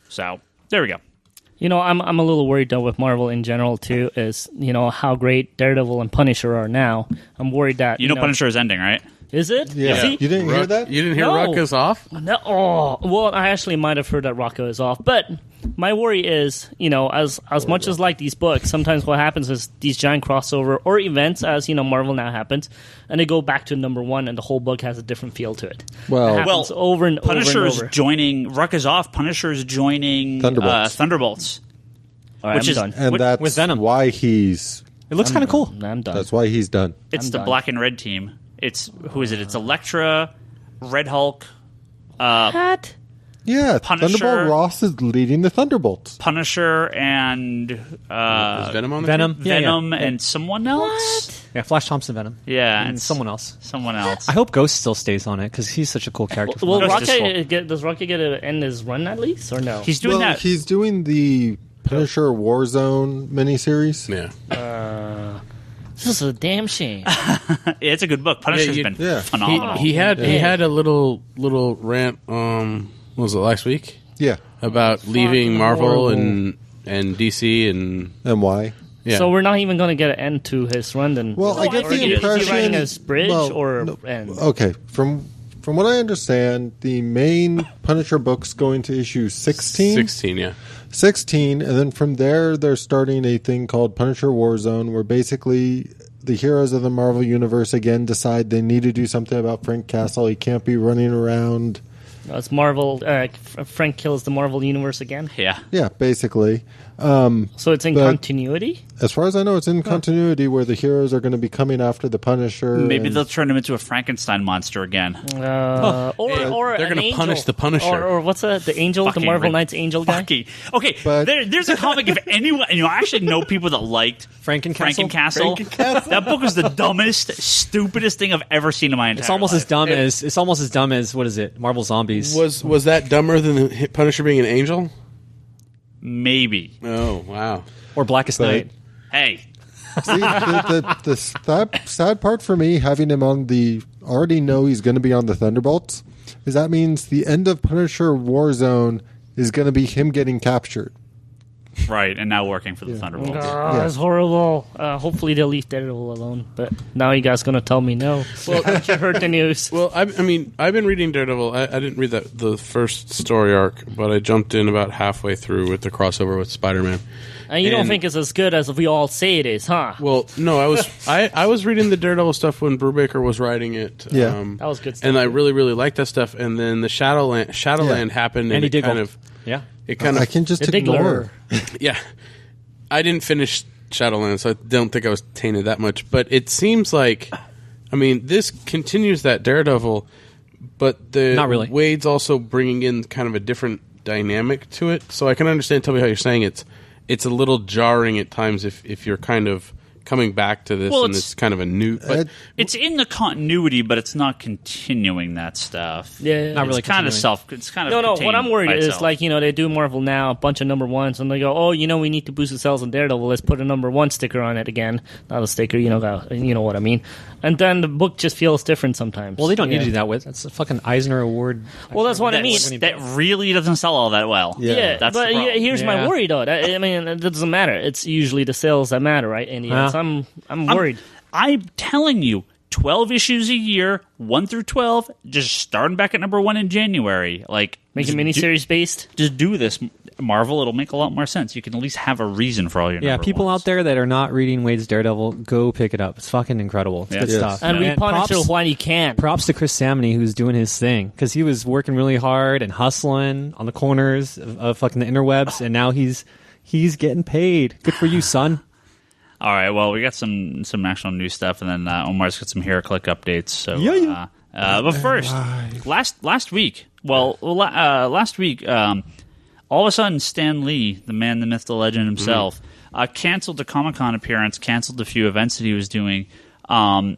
A: So there we go.
D: I'm a little worried though with Marvel in general too. Is how great Daredevil and Punisher are now. I'm worried that
A: Punisher is ending, right?
D: Is it?
C: Yeah.
D: See?
C: You didn't hear that?
B: You didn't hear
D: No.
B: Rucka's off?
D: No. Oh, well, I actually might have heard that Rocco is off, but my worry is, as much as these books, sometimes what happens is these giant crossover or events, as Marvel now happens, and they go back to #1, and the whole book has a different feel to it.
C: Well,
D: It happens over and over and
A: Punisher's
D: over.
A: joining. Rucka's off. Punisher's joining
C: Thunderbolts.
D: All right,
A: which
D: I'm
A: is-
D: done.
C: And that's
E: with Venom.
C: why he's
E: It looks kind of cool.
D: I'm done.
C: that's why he's done.
A: It's
D: I'm
A: the
D: done.
A: black and red team. Who is it? It's Elektra, Red Hulk,
D: What?
C: Yeah,
A: Punisher.
C: Thunderbolt Ross is leading the Thunderbolts.
A: Punisher and
B: Is Venom on the
E: Venom.
B: team?
E: Yeah,
A: Venom
E: yeah.
A: and someone else.
E: Yeah, Flash Thompson, Venom.
A: Yeah,
E: and someone else.
A: Someone else.
E: I hope Ghost still stays on it because he's such a cool character. from
D: Well,
E: Marvel.
A: Ghost is
D: does Rocket get to end his run at least, or no?
A: He's doing that.
C: He's doing the Punisher Warzone miniseries.
B: Yeah.
D: This is a damn shame.
A: It's a good book. Punisher's
B: Yeah,
A: been
C: yeah.
A: phenomenal.
B: He had a little rant. What was it, last week?
C: Yeah,
B: About leaving
D: Fucking
B: Marvel
D: horrible.
B: and DC and
C: and why?
B: yeah.
D: So we're not even going to get an end to his run then.
C: Well, I get
A: I
C: the
A: think it is.
C: impression.
D: Is he writing his bridge
C: well,
D: or
C: no,
D: end?
C: Okay, from what I understand, the main Punisher book's going to issue 16.
B: 16, yeah.
C: 16, and then from there, they're starting a thing called Punisher Warzone, where basically the heroes of the Marvel Universe again decide they need to do something about Frank Castle. He can't be running around.
D: No, it's Marvel. Frank kills the Marvel Universe again.
A: Yeah.
C: Yeah, basically.
D: So it's in
C: But-
D: continuity?
C: As far as I know, it's in continuity where the heroes are going to be coming after the Punisher.
A: Maybe
C: and-
A: they'll turn him into a Frankenstein monster again.
D: Or
B: They're
D: an
B: gonna
D: angel.
B: punish the Punisher.
D: Or what's the angel,
A: Fucking
D: the Marvel
A: rid-
D: Knights angel guy?
A: Fucking- Okay,
C: But-
A: there's a comic. If anyone, I actually know people that liked
E: Frankencastle?
A: Frankencastle. That book was the dumbest, stupidest thing I've ever seen in my entire
E: It's almost
A: life.
E: as dumb as what is it? Marvel Zombies.
B: Was that dumber than the Punisher being an angel?
A: Maybe.
B: Oh, wow.
E: Or Blackest Night.
A: Hey,
C: See, the sad part for me, having him on already know he's going to be on the Thunderbolts, is that means the end of Punisher Warzone is going to be him getting captured.
A: right, and now working for the Thunderbolts.
D: That's horrible. Hopefully they'll leave Daredevil alone. But now you guys going to tell me no. Well, haven't you heard the news?
B: Well, I've been reading Daredevil. I didn't read the first story arc, but I jumped in about halfway through with the crossover with Spider-Man.
D: And you don't
B: and-
D: think it's as good as we all say it is, huh?
B: Well, no, I was reading the Daredevil stuff when Brubaker was writing it.
C: Yeah.
D: That was good stuff.
B: And I really, really liked that stuff. And then the Shadowland happened, and
E: Andy
B: it
E: Diggle.
B: kind of,
E: Yeah.
B: it kind of,
C: I can just
D: The
C: ignore.
D: Diggler.
B: yeah. I didn't finish Shadowland, so I don't think I was tainted that much. But it seems like, this continues that Daredevil, but
E: Not really.
B: Wade's also bringing in kind of a different dynamic to it. So I can understand, Toby, how you're saying it's a little jarring at times if you're kind of coming back to this
A: Well,
B: and it's kind of a new. But
A: It's in the continuity, but it's not continuing that stuff.
D: Yeah.
E: Not really
A: It's kind of
E: continuing.
A: It's kind of
D: No, what
A: contained
D: I'm worried
A: by
D: is
A: itself.
D: like, they do Marvel now, a bunch of number ones, and they go, oh, we need to boost the sales on Daredevil. Let's put a number one sticker on it again. Not a sticker, you know what I mean. And then the book just feels different sometimes.
E: Well, they don't need
D: Yeah.
E: to do that with. That's a fucking Eisner Award.
D: Well, that's what I mean.
A: that really doesn't sell all that well.
C: Yeah.
A: that's
D: but
A: the problem.
D: here's my
E: Yeah.
D: worry, though. It doesn't matter. It's usually the sales that matter, right? In the end. So I'm worried.
A: I'm telling you, 12 issues a year, 1 through 12, just starting back at number 1 in January. Like,
D: Make it
A: just
D: miniseries based.
A: Just do this, Marvel. It'll make a lot more sense. You can at least have a reason for all your
E: Yeah,
A: number
E: people
A: ones.
E: out there that are not reading Wade's Daredevil, go pick it up. It's fucking incredible. It's
A: Yeah.
E: good
C: Yes.
E: stuff.
D: And read Punisher
E: props,
D: when you can.
E: props to Chris Samney, who's doing his thing, because he was working really hard and hustling on the corners of fucking the interwebs, and now he's getting paid. Good for you, son.
A: All right, well, we got some actual new stuff, and then Omar's got some HeroClix updates. So,
E: Yeah.
A: but first, last week, all of a sudden, Stan Lee, the man, the myth, the legend himself, canceled the Comic-Con appearance, canceled a few events that he was doing, and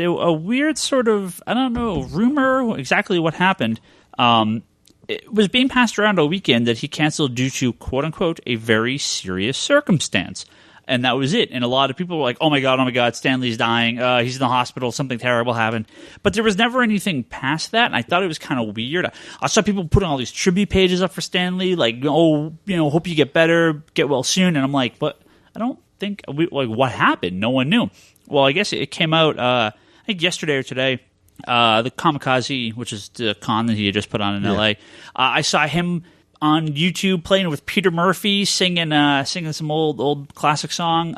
A: a weird sort of, I don't know, rumor, exactly what happened, it was being passed around all weekend that he canceled due to, quote-unquote, a very serious circumstance. And that was it. And a lot of people were like, oh my God, Stan Lee's dying. He's in the hospital. Something terrible happened. But there was never anything past that. And I thought it was kind of weird. I saw people putting all these tribute pages up for Stan Lee, like, hope you get better, get well soon. And I'm like, but I don't think, what happened? No one knew. Well, I guess it came out, I think yesterday or today, the Kamikaze, which is the con that he had just put on in LA. I saw him on YouTube playing with Peter Murphy, singing some old classic song.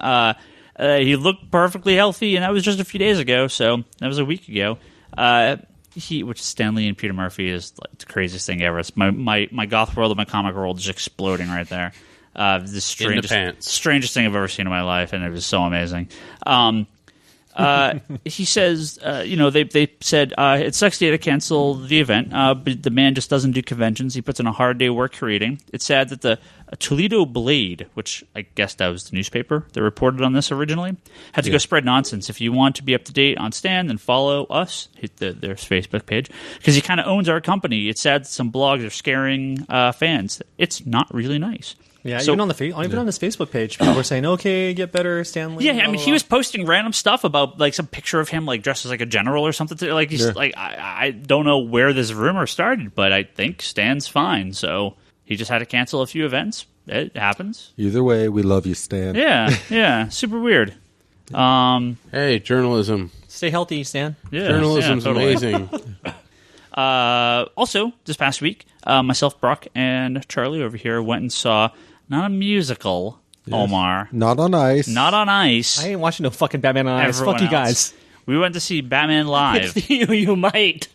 A: He looked perfectly healthy, and that was just a few days ago. So that was a week ago. Which Stan Lee and Peter Murphy is like the craziest thing ever. It's my goth world and my comic world is exploding right there. The
B: pants.
A: strangest thing I've ever seen in my life, and it was so amazing. He says, they said it sucks they had to cancel the event, but the man just doesn't do conventions. He puts in a hard day work creating. It's sad that the Toledo Blade, which I guess that was the newspaper that reported on this originally, had to go spread nonsense. If you want to be up to date on Stan, then follow us, hit their Facebook page, because he kind of owns our company. It's sad that some blogs are scaring fans. It's not really nice.
E: Yeah,
A: So-
E: even on his Facebook page, people were saying, "Okay, get better, Stanley."
A: Yeah,
E: blah,
A: I mean,
E: blah,
A: he was posting random stuff about like some picture of him like dressed as like a general or something. Like he's like, I don't know where this rumor started, but I think Stan's fine. So he just had to cancel a few events. It happens.
C: Either way, we love you, Stan.
A: Yeah, super weird.
B: Hey, journalism.
E: Stay healthy, Stan.
A: Yeah,
B: Journalism's
A: totally.
B: amazing.
A: Also, this past week, myself, Brock, and Charlie over here went and saw not a musical, Omar,
C: Not on ice.
A: not on ice.
E: I ain't watching no fucking Batman on Ice.
A: Everyone
E: Fuck you
A: else.
E: guys.
A: We went to see Batman Live.
D: you might.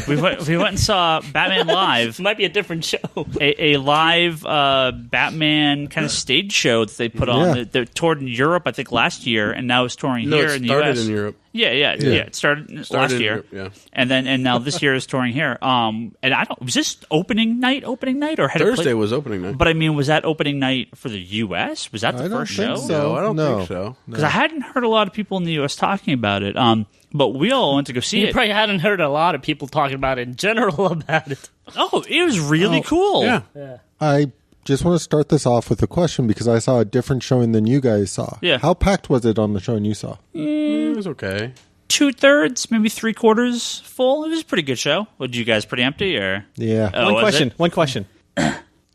A: we went and saw Batman Live.
D: Might be a different show.
A: A live Batman kind of stage show that they put on.
C: Yeah.
A: They toured in Europe, I think, last year, and now it's touring
B: No,
A: here
B: it
A: in the
B: started
A: U.S.
B: in Europe.
A: Yeah. It started last
B: in
A: year,
B: Europe, yeah.
A: and now this year is touring here. And I don't. Was this opening night, or had it
B: Thursday
A: played?
B: was opening night.
A: But I mean, was that opening night for the U.S.? Was that the
C: I don't
A: first
C: think
A: show?
C: so.
B: No, I don't
C: No.
B: think so.
A: Because I hadn't heard a lot of people in the U.S. talking about it. But we all went to go see
D: You
A: it.
D: probably hadn't heard a lot of people talking about it in general about it.
A: Oh, it was really cool.
B: Yeah.
C: I just want to start this off with a question because I saw a different showing than you guys saw.
A: Yeah.
C: How packed was it on the showing you saw?
B: It was okay.
A: 2/3, maybe 3/4 full. It was a pretty good show. Were you guys pretty empty or?
C: Yeah.
A: Oh, was it?
E: One question.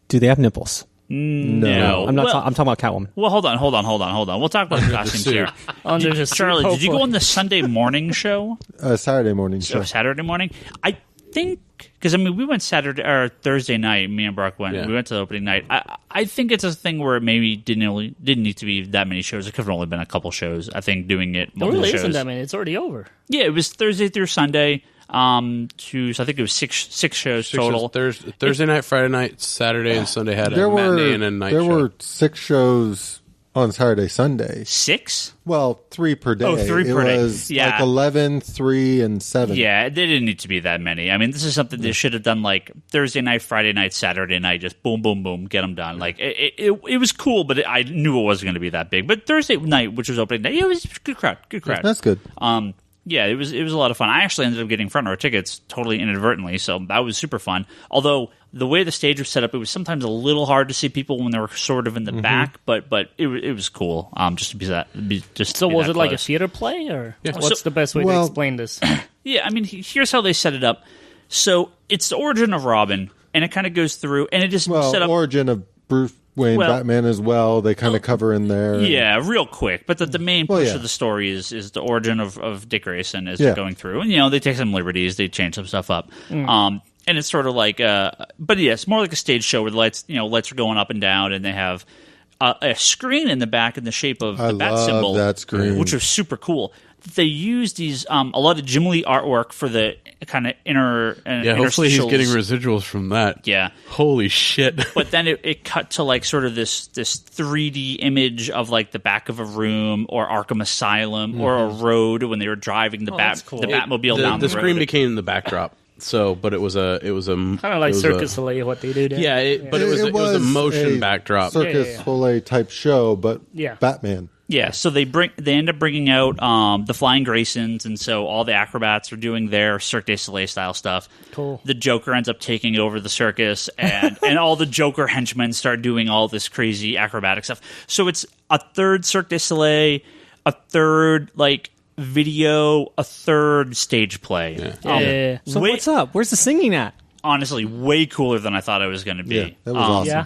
E: Do they have nipples?
A: No.
E: I'm not.
A: Well,
E: I'm talking about Catwoman.
A: well, hold on. We'll talk about the costumes
B: suit.
A: here.
D: Under the
A: Charlie, did you go
D: hopefully.
A: on the Sunday morning show?
C: Saturday morning show.
A: Or Saturday morning? I think because I mean we went Saturday or Thursday night. Me and Brock went.
B: Yeah.
A: We went to the opening night. I think it's a thing where it maybe didn't need to be that many shows. It could have only been a couple shows. I think doing it
D: It
A: multiple
D: really
A: shows.
D: isn't that many. It's already over.
A: Yeah, it was Thursday through Sunday. So I think it was six shows total.
B: Thursday night, Friday night, Saturday, and Sunday had
C: There
B: a matinee
C: were
B: and a night
C: there
B: show.
C: were 6 shows on Saturday, Sunday.
A: 6?
C: Well, 3 per day.
A: Oh, 3 per day.
C: It was
A: Yeah.
C: like 11, 3, and 7.
A: Yeah, they didn't need to be that many. I mean, this is something they should have done like Thursday night, Friday night, Saturday night, just boom, boom, boom, get them done. Like it was cool, but I knew it wasn't going to be that big. But Thursday night, which was opening night, it was a good crowd.
C: That's good.
A: Yeah, it was a lot of fun. I actually ended up getting front row tickets totally inadvertently, so that was super fun. Although the way the stage was set up, it was sometimes a little hard to see people when they were sort of in the back, but it was cool. Just to be that.
D: So was it like a
A: close.
D: theater play, or
A: Yeah.
D: what's
A: So-
D: the best way to
C: well-
D: explain this?
A: Yeah, I mean, here's how they set it up. So it's the origin of Robin, and it kind of goes through, and it is
C: Well,
A: set up.
C: origin of Bruce Wayne,
A: Well-
C: Batman as well. They kind of cover in there.
A: Yeah, real quick. But the main push
C: yeah.
A: of the story is the origin of Dick Grayson as
C: Yeah.
A: they're going through. And, they take some liberties. They change some stuff up. And it's sort of like, but yeah, it's more like a stage show where the lights are going up and down, and they have a screen in the back in the shape of
C: I
A: the bat
C: love
A: symbol.
C: that screen.
A: Which was super cool. They use these, a lot of Jim Lee artwork for the kind of inner
B: Yeah, hopefully he's
A: interstitials.
B: getting residuals from that.
A: Yeah.
B: Holy shit.
A: But then it cut to like sort of this 3D image of like the back of a room or Arkham Asylum or a road when they were driving the
D: that's cool.
A: the Batmobile
B: the
A: down the
B: screen
A: road.
B: became the backdrop. So, but it was a
D: Kind of like Circus Soleil, what they do there.
B: Yeah, but it was a motion
C: a
B: backdrop.
C: Circus
D: Yeah.
C: Soleil type show, but
D: Yeah.
C: Batman.
A: Yeah, so they end up bringing out the Flying Graysons, and so all the acrobats are doing their Cirque du Soleil style stuff.
D: Cool.
A: The Joker ends up taking over the circus, and all the Joker henchmen start doing all this crazy acrobatic stuff. So it's a third Cirque du Soleil, a third like video, a third stage play.
D: Yeah.
E: So
A: Wait-
E: what's up? Where's the singing at?
A: Honestly, way cooler than I thought it was going to be.
C: Yeah, that was awesome.
D: Yeah.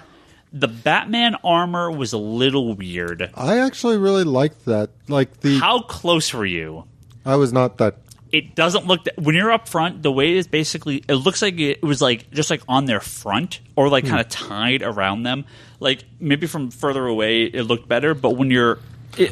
A: The Batman armor was a little weird.
C: I actually really liked that. Like
A: How close were you?
C: I was not that.
A: It doesn't look that, when you're up front. The way it is basically, it looks like it was like just like on their front or like kind of tied around them. Like maybe from further away, it looked better. But when you're,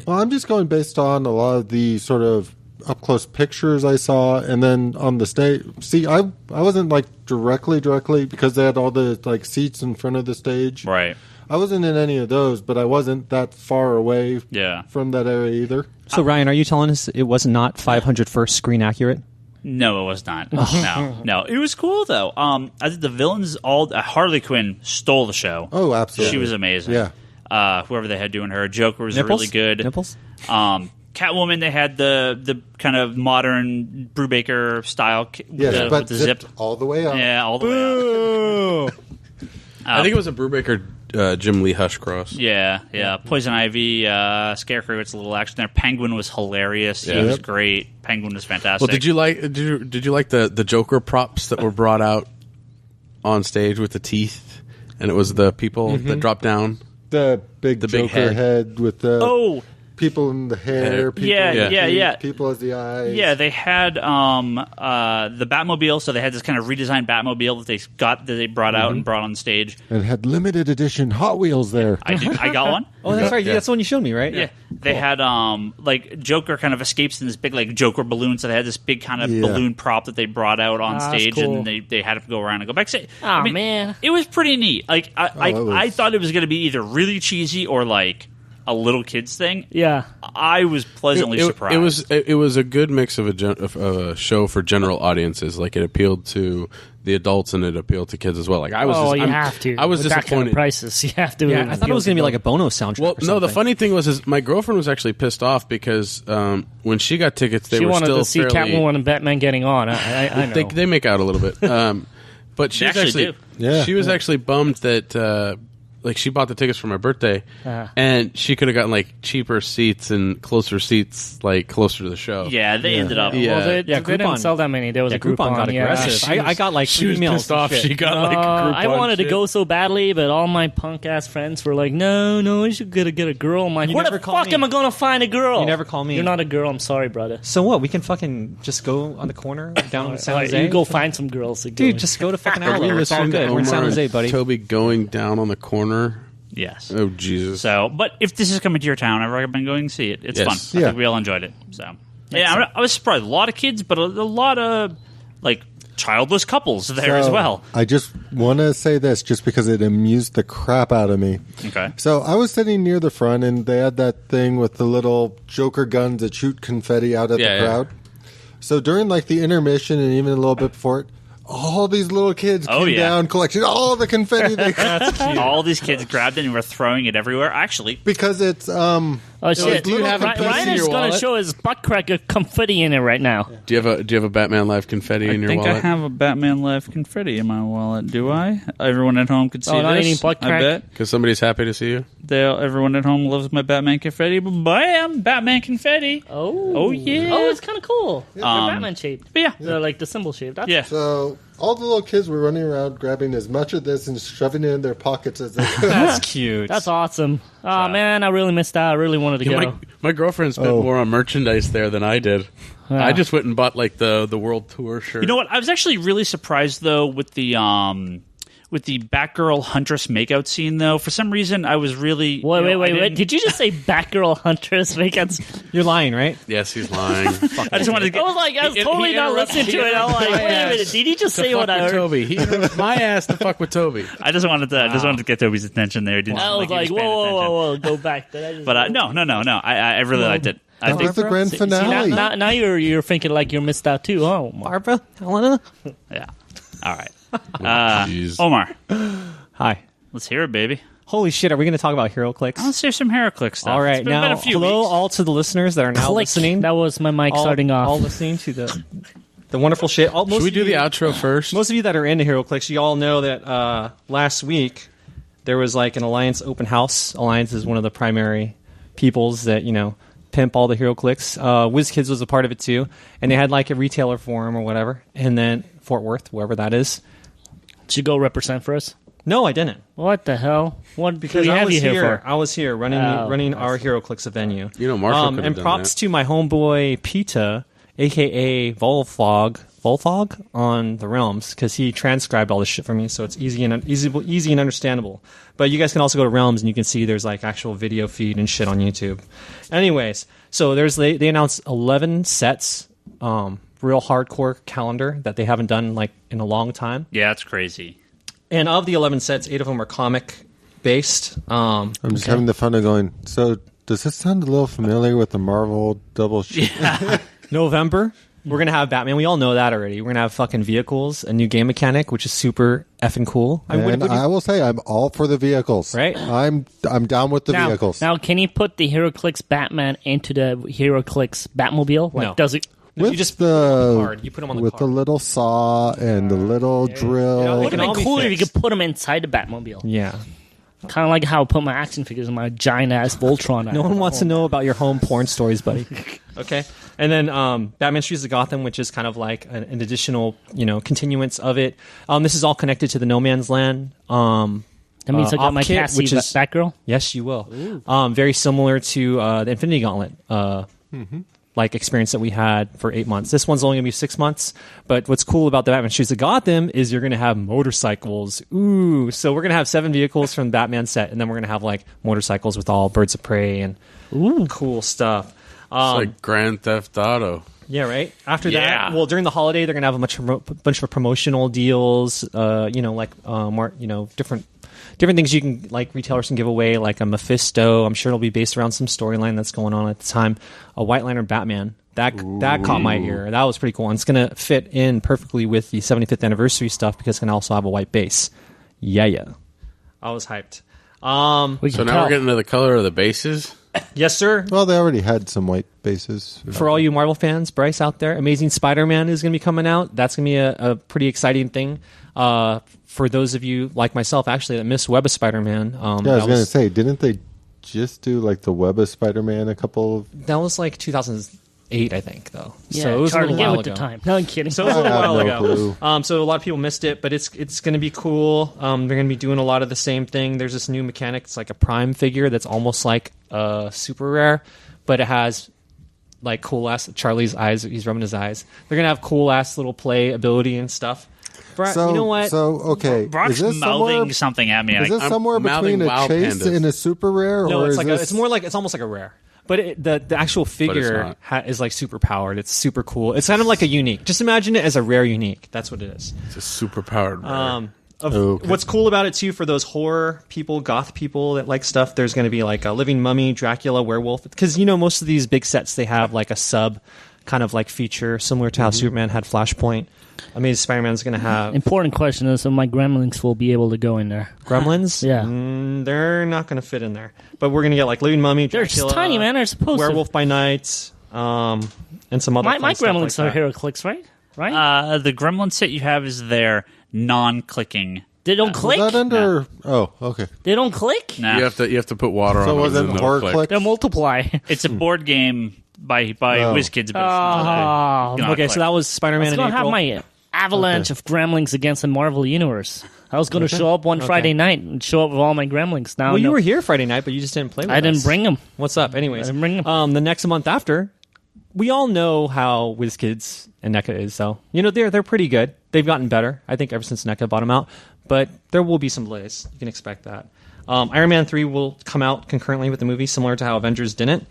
C: Well, I'm just going based on a lot of the sort of up close pictures I saw, and then on the stage. See, I wasn't like directly because they had all the like seats in front of the stage.
A: right.
C: I wasn't in any of those, but I wasn't that far away from that area either.
E: So, Ryan, are you telling us it was not 500 first screen accurate?
A: No, it was not. No. It was cool, though. I think the villains, Harley Quinn stole the show.
C: Oh, absolutely.
A: She was amazing.
C: Yeah.
A: Whoever they had doing her. Joker was
E: Nipples?
A: really good.
E: Nipples?
A: Catwoman, they had the kind of modern Brubaker style
C: Yes, but
A: with the zip.
C: all the way up.
A: Yeah, all the way up.
B: I think it was a Brubaker Jim Lee Hush cross.
A: Yeah. Poison Ivy, Scarecrow. It's a little action there. Penguin was hilarious.
B: Yeah.
A: He was great. Penguin was fantastic.
B: Well, did you like the Joker props that were brought out on stage with the teeth, and it was the people that dropped down?
C: The big
B: big
C: Joker head with the people in the hair. People people as the eyes.
A: Yeah, they had the Batmobile, so they had this kind of redesigned Batmobile that they brought out and brought on stage.
C: And it had limited edition Hot Wheels there.
A: I got one.
E: Oh, that's right. Yeah. That's the one you showed me, right?
A: Yeah. They had like Joker kind of escapes in this big like Joker balloon, so they had this big kind of balloon prop that they brought out on stage,
D: cool.
A: and then they had to go around and go back.
D: Man,
A: it was pretty neat. Like I thought it was going to be either really cheesy or like a little kids thing.
D: Yeah,
A: I was pleasantly surprised.
B: It was a good mix of a show for general audiences. Like it appealed to the adults and it appealed to kids as well. Like I was,
D: have to.
B: I was
D: With that
B: disappointed.
D: kind of prices, you have to.
E: Yeah, I thought it was going to be like a Bono soundtrack.
B: Well,
E: or
B: no, the
E: something.
B: funny thing was my girlfriend was actually pissed off because when she got tickets,
D: she
B: were
D: wanted
B: still
D: to see
B: fairly,
D: Catwoman and Batman getting on. I know.
B: They make out a little bit, but she was
A: actually
B: actually she was actually bummed that. Like she bought the tickets for my birthday, and she could have gotten like cheaper seats and closer seats, like closer to the show.
A: Yeah, they ended up.
B: Yeah.
D: Well, they
E: Groupon
D: didn't sell that many. There was a
E: Groupon got aggressive. I got like
B: She was
E: emails.
B: pissed off.
E: and shit.
B: She got like a Groupon
D: I wanted to
B: shit.
D: go so badly, but all my punk ass friends were like, "No, you should get a girl." I'm like,
E: You
D: where
E: never
D: the
E: call
D: fuck
E: me.
D: am I gonna find a girl?
E: You never call me.
D: You're not a girl. I'm sorry, brother.
E: So what? We can fucking just go on the corner down in San
D: All right,
E: Jose.
D: you go find some girls. To go
E: Dude,
D: with.
E: just go to fucking
B: Are we
E: Alamo. It's all
B: listening
E: good.
B: to
E: We're in San
B: Omar
E: Jose,
B: and
E: buddy.
B: Toby going down on the corner.
A: Yes.
B: Oh Jesus!
A: So, but if this is coming to your town, I recommend going and see it. It's
B: Yes.
A: fun. I
C: Yeah.
A: think we all enjoyed it. So, yeah, I was surprised. A lot of kids, but a lot of like childless couples there as
C: So,
A: well.
C: I just want to say this just because it amused the crap out of me.
A: Okay.
C: So I was sitting near the front, and they had that thing with the little Joker guns that shoot confetti out at
B: Yeah,
C: the crowd. So during like the intermission and even a little bit before it, all these little kids
A: Oh,
C: came
A: yeah.
C: down collecting all the confetti they got
A: All these kids grabbed it and were throwing it everywhere. Actually,
C: because it's
D: Oh shit!
B: do you have a piece in
D: Ryan is
B: your
D: gonna
B: wallet?
D: show his butt crack of confetti in it right now.
B: Do you have a Batman Live confetti in your wallet?
A: have a Batman Live confetti in my wallet. Do I? Everyone at home could see
D: not any butt crack?
B: Because somebody's happy to see you.
A: Everyone at home loves my Batman confetti. Bam! Batman confetti.
D: Oh
A: yeah.
D: Oh, it's kind of cool. They're Batman shaped.
A: But yeah.
D: They're like the symbol shape. That's
A: Yeah.
C: so all the little kids were running around grabbing as much of this and shoving it in their pockets as they could.
E: That's cute.
D: That's awesome. Oh man, I really missed out. I really wanted to go.
B: My girlfriend spent more on merchandise there than I did.
D: Yeah.
B: I just went and bought like the world tour shirt.
A: You know what? I was actually really surprised though with the Batgirl Huntress makeout scene though. For some reason, I was really
D: Wait. Did you just say Batgirl Huntress makeups?
E: You're lying, right?
B: Yes, he's lying.
A: I just wanted to get.
D: I was totally not listening to it. I'm like, wait a minute. Did he just say what I heard?
B: Toby. He interrupted my ass to fuck with Toby.
A: I just wanted to get Toby's attention there. Didn't
D: I was
A: he
D: like,
A: paying attention.
D: whoa, go back. Did I just-
A: But no. I really liked it. I
C: That was
A: think
C: the grand
D: See,
C: finale.
D: now you're thinking like you're missed out too. Oh,
E: Barbara, Helena.
A: yeah. All right.
B: Jeez.
A: Omar,
E: Hi.
A: let's hear it, baby.
E: Holy shit! Are we going to talk about HeroClix?
A: Let's hear some HeroClix stuff.
E: All right,
A: It's been
E: now
A: a few
E: hello
A: weeks.
E: all to the listeners that are now
D: click.
E: listening.
D: That was my mic
E: all,
D: starting off.
E: all listening to the wonderful shit. Most
B: Should we
E: of
B: do the
E: you-
B: outro first?
E: Most of you that are into HeroClix, you all know that last week there was like an Alliance open house. Alliance is one of the primary peoples that pimp all the HeroClix. WizKids was a part of it too, and they had like a retailer forum or whatever. And then Fort Worth, wherever that is.
D: Did you go represent for us?
E: No, I didn't.
D: What the hell? What
E: Because
D: do we
E: I
D: have
E: was
D: you here for?
E: I was here running our HeroClix venue.
B: Marshall could have
E: and
B: done
E: props
B: that.
E: to my homeboy Pita, aka Volfog on the Realms, because he transcribed all this shit for me, so it's easy and understandable. But you guys can also go to Realms and you can see there's like actual video feed and shit on YouTube. Anyways, so they announced 11 sets, real hardcore calendar that they haven't done like in a long time.
A: Yeah, it's crazy.
E: And of the 11 sets, 8 of them are comic based.
C: I'm just having the fun of going, so does this sound a little familiar with the Marvel double shoot?
E: November, we're going to have Batman. We all know that already. We're going to have fucking vehicles, a new game mechanic, which is super effing cool.
C: And I will say, I'm all for the vehicles.
E: Right?
C: I'm down with the vehicles.
D: Now, can you put the HeroClix Batman into the HeroClix Batmobile? Like,
E: No.
D: does it?
E: No, you just put them on the card. You put them on the
C: with
E: card.
C: the little saw and the little drill.
E: Yeah,
D: It
E: they
D: would
E: can
D: have
E: all
D: been
E: be
D: cooler if you
E: fixed.
D: could put them inside the Batmobile.
E: Yeah.
D: Kind of like how I put my action figures in my giant ass Voltron.
E: No one wants to know about your home porn stories, buddy. Okay. And then Batman Streets of Gotham, which is kind of like an additional, continuance of it. This is all connected to the No Man's Land.
D: That means I got my
E: Op-Kit,
D: Cassie
E: which is
D: Batgirl.
E: Yes, you will. Very similar to the Infinity Gauntlet like experience that we had for 8 months. This one's only going to be 6 months. But what's cool about the Batman Streets of Gotham is you're going to have motorcycles. Ooh. So we're going to have 7 vehicles from the Batman set, and then we're going to have like motorcycles with all Birds of Prey and cool stuff.
B: It's like Grand Theft Auto.
E: Yeah, right. After
A: Yeah.
E: that, well, during the holiday, they're gonna have a bunch of promotional deals. More, different things you can like retailers can give away, like a Mephisto. I'm sure it'll be based around some storyline that's going on at the time. A White Lantern Batman that caught my ear. That was pretty cool, and it's gonna fit in perfectly with the 75th anniversary stuff because it's gonna also have a white base. Yeah. I was hyped.
B: So now we're getting to the color of the bases.
E: Yes, sir.
C: Well, they already had some white bases.
E: For all you Marvel fans, Bryce out there, Amazing Spider-Man is going to be coming out. That's going to be a pretty exciting thing. For those of you like myself, actually, that miss Web of Spider-Man.
C: I was going to say, didn't they just do like the Web of Spider-Man a couple of...
E: That was like 2008, I think, though.
D: Yeah,
E: so it was
D: Charlie,
E: a
D: get
E: little while
D: with
E: ago.
D: the time. No, I'm kidding.
E: So it was a
C: I
E: little
C: have
E: while
C: no
E: ago.
C: clue.
E: So a lot of people missed it, but it's going to be cool. They're going to be doing a lot of the same thing. There's this new mechanic. It's like a Prime figure that's almost like super rare, but it has like cool ass Charlie's eyes. He's rubbing his eyes. They're going to have cool ass little play ability and stuff. But you know what?
C: So, okay.
A: Brock's
C: is this
A: mouthing something at me.
C: Is this
B: I'm
C: somewhere
B: mouthing
C: between a
B: wild
C: chase
B: pandas.
C: and a super rare?
E: No,
C: or
E: it's
C: is
E: like
C: this...
E: it's almost like a rare. But the actual figure
B: not.
E: is like super powered. It's super cool. It's kind of like a unique. Just imagine it as a rare unique. That's what it is.
B: It's a super powered.
C: Okay.
E: What's cool about it too, for those horror people, goth people that like stuff, there's going to be like a living mummy, Dracula, werewolf. Because most of these big sets, they have like a sub kind of like feature similar to how Superman had Flashpoint. Amazing Spider-Man's going to have
D: Important question is, so my Gremlins will be able to go in there.
E: Gremlins.
D: Yeah.
E: They're not going to fit in there. But we're going to get like living mummy,
D: They're
E: Dracula,
D: just tiny, man. They're supposed
E: werewolf by night, and some other.
D: to. My
E: fun stuff
D: Gremlins
E: like
D: are
E: that.
D: HeroClix, right?
A: The Gremlin set you have is their non-clicking.
D: They don't click?
C: Was that under... Oh, okay.
D: They don't click?
A: Nah.
B: you have to put water on
C: So
B: them.
C: was
B: and
C: it
B: then they'll
C: horror
B: click.
C: click?
D: They'll multiply.
A: It's a board game by WizKids.
D: Oh,
E: Okay, so that was Spider-Man
D: I was
E: in
D: going to have
E: April.
D: my avalanche of Gremlins against the Marvel Universe. I was going to show up one Friday night and show up with all my Gremlins. Now,
E: Well, you
D: no,
E: were here Friday night, but you just didn't play with us.
D: I didn't bring them.
E: What's up? Anyways,
D: I didn't bring 'em.
E: the next month after, we all know how WizKids and NECA is. So they're pretty good. They've gotten better, I think, ever since NECA bought them out. But there will be some delays. You can expect that. Iron Man 3 will come out concurrently with the movie, similar to how Avengers didn't.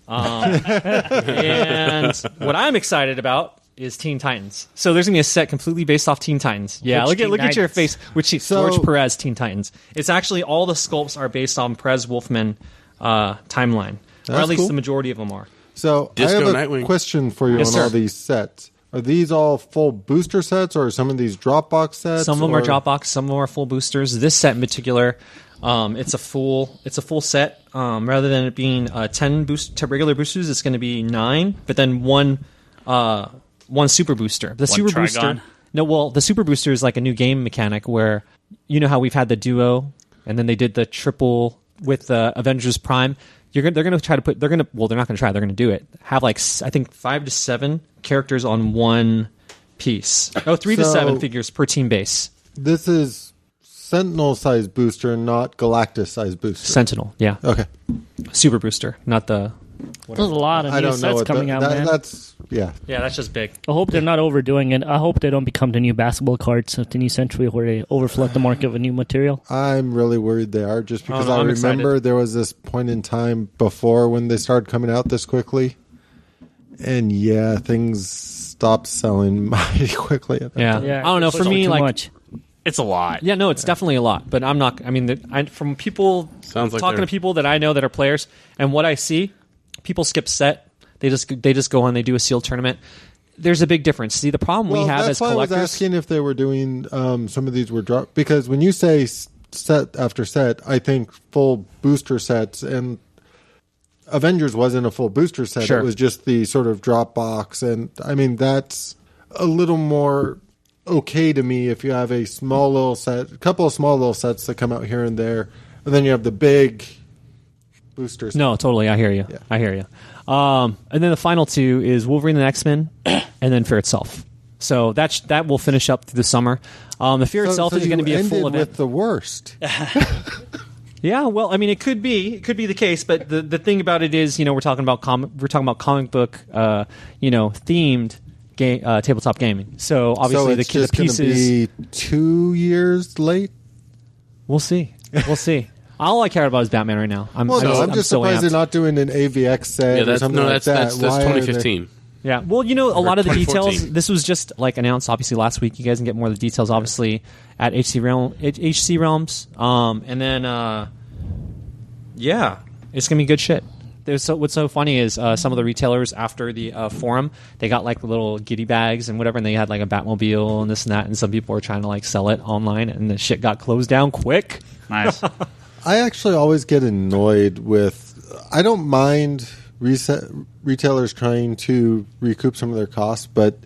E: And what I'm excited about is Teen Titans. So there's gonna be a set completely based off Teen Titans. Yeah,
D: Which
E: look
D: Teen
E: at your
D: Titans?
E: face. Which is
C: So-
E: George Perez Teen Titans. It's actually all the sculpts are based on Perez Wolfman timeline, or
C: That's
E: at least
C: cool.
E: the majority of them are.
C: So
B: Disco
C: I have a
B: Nightwing.
C: question for you
E: Yes,
C: on
E: sir.
C: all these sets. Are these all full booster sets, or are some of these Dropbox sets?
E: Some of them are
C: or-
E: Dropbox, some of them are full boosters. This set in particular, it's a full set. Rather than it being 10 regular boosters, it's going to be 9, but then one super booster. The super
A: Trigon?
E: booster. No, well, the super booster is like a new game mechanic where how we've had the duo, and then they did the triple with the Avengers Prime. They're going to try to put. They're not going to try. They're going to do it. Have like I think 5 to 7 characters on one piece. 3 to
C: So-
E: 7 figures per team base.
C: This is Sentinel size booster, not Galactus size booster.
E: Sentinel, yeah,
C: Okay,
E: super booster, not the.
D: There's a lot of
C: I
D: new
C: don't know
D: sets
C: what
D: coming out, man.
C: That's yeah.
E: Yeah, that's just big.
D: I hope they're not overdoing it. I hope they don't become the new basketball cards of the new century where they overflood the market with new material.
C: I'm really worried they are, just because
E: no,
C: I
E: I'm
C: remember
E: excited.
C: there was this point in time before when they started coming out this quickly, and things stopped selling mighty quickly. At that
E: Yeah.
C: time.
D: Yeah,
E: I don't know. For
D: pushing
E: me,
D: too
E: like
D: much.
A: It's a lot.
E: Yeah, no, it's definitely a lot. But I'm not. I mean, from people
B: Sounds like
E: talking
B: they're-
E: to people that I know that are players, and what I see, people skip set. They just go on. They do a sealed tournament. There's a big difference. See, the problem we have
C: that's
E: as
C: why
E: collectors.
C: I was asking if they were doing some of these were dropped, because when you say set after set, I think full booster sets, and Avengers wasn't a full booster set.
E: Sure.
C: It was just the sort of drop box, and I mean that's a little more okay to me if you have a small little set, a couple of small little sets that come out here and there, and then you have the big boosters.
E: No, totally. I hear you.
C: Yeah.
E: I hear you. And then the final two is Wolverine and X-Men, and then Fear itself. So that will finish up through the summer. The Fear itself is going to be a full event.
C: With the worst.
E: Yeah, well, I mean, it could be the case, but the thing about it is, we're talking about comic book, themed game, tabletop gaming. So obviously
C: So it's
E: the
C: just going to
E: pieces.
C: be 2 years late.
E: We'll see. We'll see. All I care about is Batman right now. I'm
C: just
E: so
C: surprised
E: amped.
C: they're not doing an AVX set
B: Yeah,
C: or
B: that's
C: something like that.
B: that's
C: Why are they-
B: 2015.
E: Yeah, well, a lot of the
B: 2014.
E: details. This was just like announced, obviously, last week. You guys can get more of the details, obviously, at HC Realms. And then, yeah, it's gonna be good shit. What's so funny is some of the retailers after the forum, they got like little giddy bags and whatever, and they had like a Batmobile and this and that, and some people were trying to like sell it online, and the shit got closed down quick.
A: Nice.
C: I actually always get annoyed with. I don't mind retailers trying to recoup some of their costs, but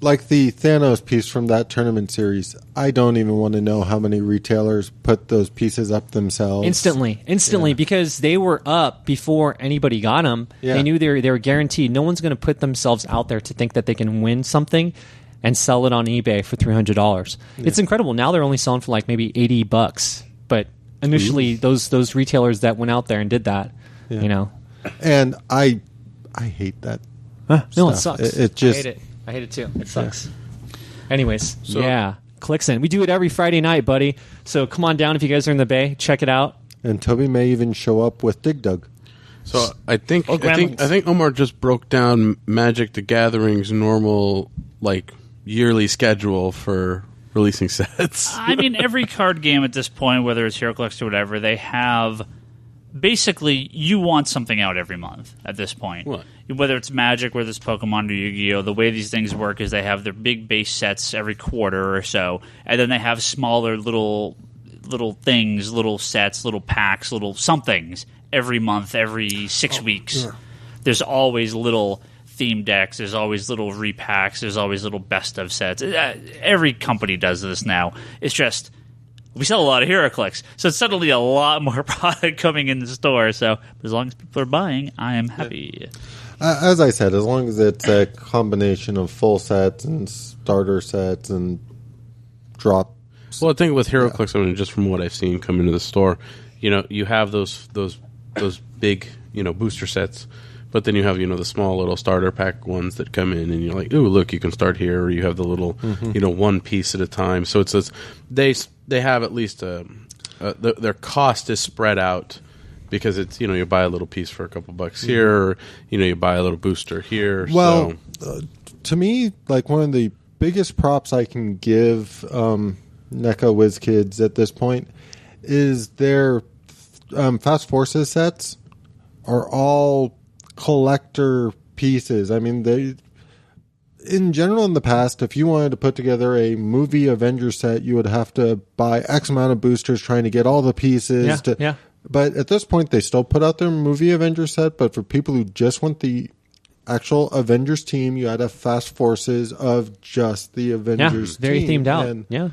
C: like the Thanos piece from that tournament series, I don't even want to know how many retailers put those pieces up themselves.
E: Instantly, because they were up before anybody got them.
C: Yeah.
E: They knew they were guaranteed. No one's going to put themselves out there to think that they can win something and sell it on eBay for $300. It's incredible. Now they're only selling for like maybe $80, but initially those retailers that went out there and did that,
C: And I hate that.
E: no, it
C: stuff.
E: sucks.
C: It just
E: I hate it. I hate it too. It sucks. Anyways, Clicks in. We do it every Friday night, buddy. So come on down if you guys are in the Bay. Check it out.
C: And Toby may even show up with Dig Dug.
B: So I think
D: Gremlins.
B: Omar just broke down Magic the Gathering's normal like yearly schedule for releasing sets.
A: I mean, every card game at this point, whether it's HeroClix or whatever, they have basically you want something out every month at this point.
B: What?
A: Whether it's Magic, whether it's Pokemon or Yu-Gi-Oh, the way these things work is they have their big base sets every quarter or so, and then they have smaller little things, little sets, little packs, little somethings every month, every 6 weeks.
C: Yeah.
A: There's always little theme decks, there's always little repacks, there's always little best of sets. Every company does this now. It's just we sell a lot of HeroClix, so it's suddenly a lot more product coming in the store. So as long as people are buying, I am happy.
C: As I said, as long as it's a combination of full sets and starter sets and drop.
B: Well, I think with HeroClix, I mean, just from what I've seen come into the store, you have those big, booster sets, but then you have, the small little starter pack ones that come in, and you're like, ooh, look, you can start here, or you have the little, one piece at a time. So it's they have at least their cost is spread out because it's you buy a little piece for a couple bucks here, or you buy a little booster here.
C: Well, to me, like one of the biggest props I can give NECA WizKids at this point is their Fast Forces sets are all collector pieces. I mean, they, in general, in the past, if you wanted to put together a movie Avengers set, you would have to buy X amount of boosters trying to get all the pieces.
E: Yeah.
C: But at this point, they still put out their movie Avengers set, but for people who just want the actual Avengers team, you had a Fast Forces of just the Avengers
E: very
C: team.
E: themed out.
C: And,
E: Yeah.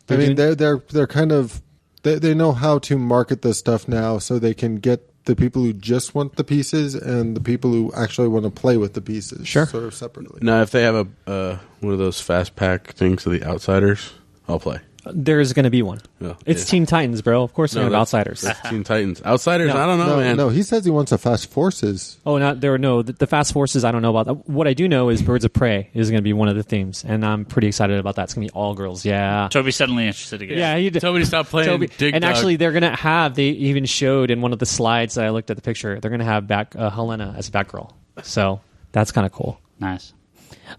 C: I mean, they're kind of they know how to market this stuff now, so they can get the people who just want the pieces and the people who actually want to play with the pieces, sort of separately.
B: now if they have a one of those fast pack things of the Outsiders, I'll play.
E: There's going to be one.
B: Yeah.
E: It's Teen Titans, bro. Of course, we have Outsiders.
B: That's Teen Titans. Outsiders,
E: No.
B: I don't know, man.
C: No, he says he wants a Fast Forces.
E: Oh, the Fast Forces. I don't know about that. What I do know is Birds of Prey is going to be one of the themes, and I'm pretty excited about that. It's going to be all girls. Yeah.
A: Toby's suddenly interested again.
E: Yeah, you did.
B: Toby, stop playing Dig
E: and
B: Dug.
E: actually, they're going to have. They even showed in one of the slides that I looked at the picture. They're going to have Helena as Batgirl. So that's kind of cool.
A: Nice.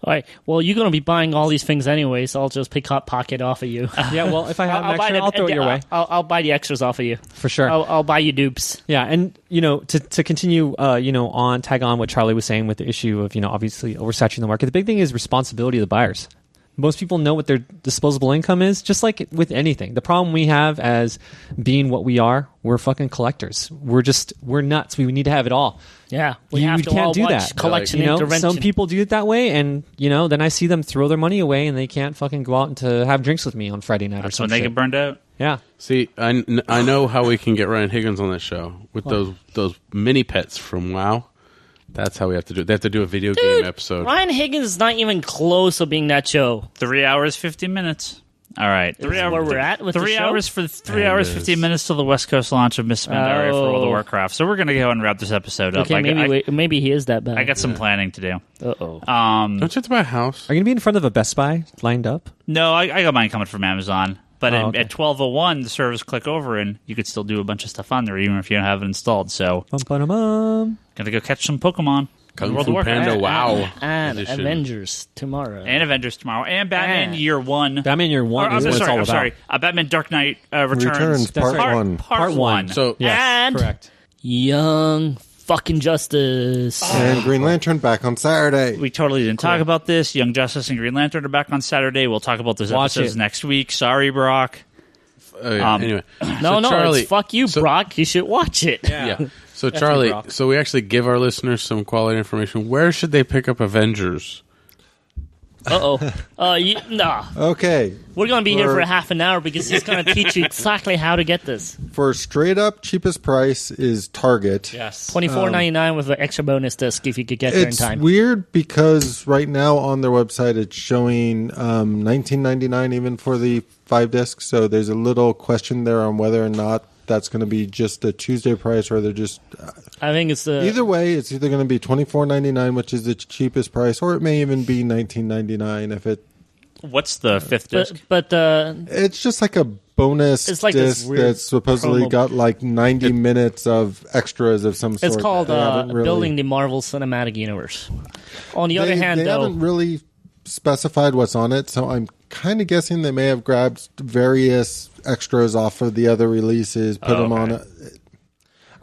D: All right. Well, you're going to be buying all these things anyway, so I'll just pick up pocket off of you.
E: Yeah, well, if I have an extra, I'll throw it your way.
D: I'll buy the extras off of you.
E: For sure.
D: I'll buy you dupes.
E: Yeah, and to continue, tag on what Charlie was saying with the issue of obviously oversaturating the market. The big thing is responsibility of the buyers. Most people know what their disposable income is, just like with anything. The problem we have as being what we are, we're fucking collectors. We're nuts. We need to have it all.
D: Yeah, we have to
E: can't
D: all
E: do
D: watch
E: that.
D: Collection intervention.
E: Some people do it that way, and then I see them throw their money away, and they can't fucking go out and to have drinks with me on Friday night or
A: That's
E: something.
A: when they get burned out.
E: Yeah.
B: See, I know how we can get Ryan Higgins on this show with those mini pets from WoW. That's how we have to do it. They have to do a video game episode.
D: Ryan Higgins is not even close to being that show.
A: 3 hours, 15 minutes. All right. 3 hours.
D: Where we're at with
A: 3
D: the show?
A: hours for 3 hours, 15 minutes till the West Coast launch of Miss Pandaria for World of Warcraft. So we're going to go and wrap this episode up.
D: Okay, maybe he is that bad.
A: I got some planning to do.
D: Uh-oh.
B: Don't you have to buy a house?
E: Are you going to be in front of a Best Buy lined up?
A: No, I got mine coming from Amazon. But
E: okay.
A: at 12:01, the servers click over, and you could still do a bunch of stuff on there, even if you don't have it installed. So,
E: Bum-ba-dum-bum.
A: gonna go catch some Pokemon.
B: Kung
A: World
B: Fu
A: of Warcraft.
B: Panda WoW
D: And
B: edition.
D: Avengers tomorrow.
A: And Avengers tomorrow. And Batman Year 1.
E: Batman Year 1 is what it's all about.
A: Sorry. Batman Dark Knight Returns.
C: Returns,
E: That's
C: part
E: right.
C: one.
A: Part 1.
B: So
E: Yes,
D: And-
E: correct.
D: Young fucking Justice.
C: And Green Lantern back on Saturday.
A: We totally didn't talk about this. Young Justice and Green Lantern are back on Saturday. We'll talk about those
E: Watch
A: episodes
E: it.
A: next week. Sorry, Brock.
B: anyway,
D: No,
B: Charlie,
D: it's fuck you, Brock. You should watch it.
B: Yeah. So Charlie,
E: Brock.
B: so we actually give our listeners some quality information. Where should they pick up Avengers?
D: Uh-oh. Nah.
C: Okay.
D: We're going to be here
C: For-
D: for a half an hour because he's going to teach you exactly how to get this.
C: For straight up cheapest price is Target.
E: Yes.
D: $24.99 with an extra bonus disc if you could get there in
C: It's
D: time.
C: weird because right now on their website it's showing $19.99 even for the 5 discs. So there's a little question there on whether or not that's going to be just a Tuesday price or they're just
D: I think it's the...
C: either way. It's either going to be $24.99, which is the cheapest price, or it may even be $19.99 if it.
A: What's the fifth disc?
D: But
C: It's just like a bonus
D: It's like this
C: disc
D: weird
C: that's supposedly
D: promo.
C: got like 90 minutes of extras of some sort.
D: it's called
C: They haven't really-
D: Building the Marvel Cinematic Universe. On the other hand,
C: they
D: though...
C: haven't really specified what's on it, so I'm kind of guessing they may have grabbed various extras off of the other releases, put them on it.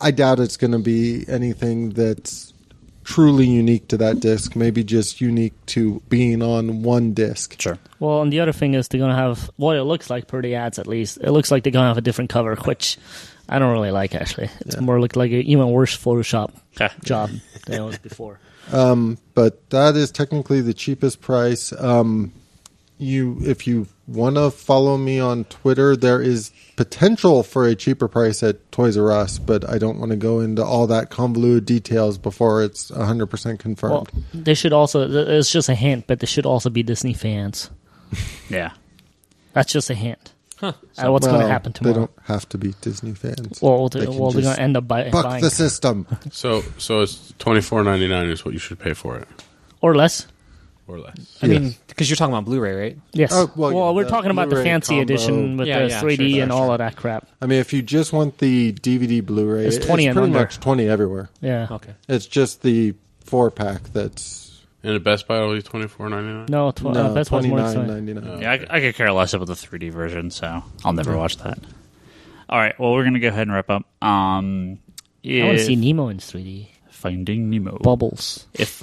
C: I doubt it's going to be anything that's truly unique to that disc. Maybe just unique to being on one disc.
A: Sure.
D: Well, and the other thing is they're going to have what it looks like per the ads, at least. It looks like they're going to have a different cover, which I don't really like, actually. It's more look like an even worse Photoshop job than it was before.
C: But that is technically the cheapest price. If you want to follow me on Twitter, there is potential for a cheaper price at Toys R Us, but I don't want to go into all that convoluted details before it's 100% confirmed.
D: Well, they should also... It's just a hint, but they should also be Disney fans.
A: Yeah.
D: That's just a hint. What's going to happen tomorrow?
C: They don't have to be Disney fans.
D: Well,
C: They
D: they're
C: can
D: going to
C: just
D: end up
C: buck
D: buying
C: the system.
B: So it's $24.99 is what you should pay for it,
D: or less.
B: or less.
E: I mean, because you're talking about Blu-ray, right?
D: Yes.
C: Oh, well, yeah,
D: we're
C: the
D: talking about the
C: Blu-ray
D: fancy
C: combo.
D: edition with
E: Yeah,
D: the
E: yeah,
D: 3D
E: sure,
D: and
E: sure.
D: all of that crap.
C: I mean, if you just want the DVD Blu-ray,
D: It's 20 and
C: pretty
D: under.
C: much 20 everywhere.
D: Yeah.
E: Okay.
C: It's just the 4-pack that's
B: And at Best Buy, it'll be $24.99.
D: No, Best Buy's more expensive.
C: $29.99.
A: Yeah, I could care less about the 3D version, so I'll never watch that. All right, well, we're going to go ahead and wrap up.
D: I want to see Nemo in 3D.
A: Finding Nemo.
D: Bubbles.
A: If,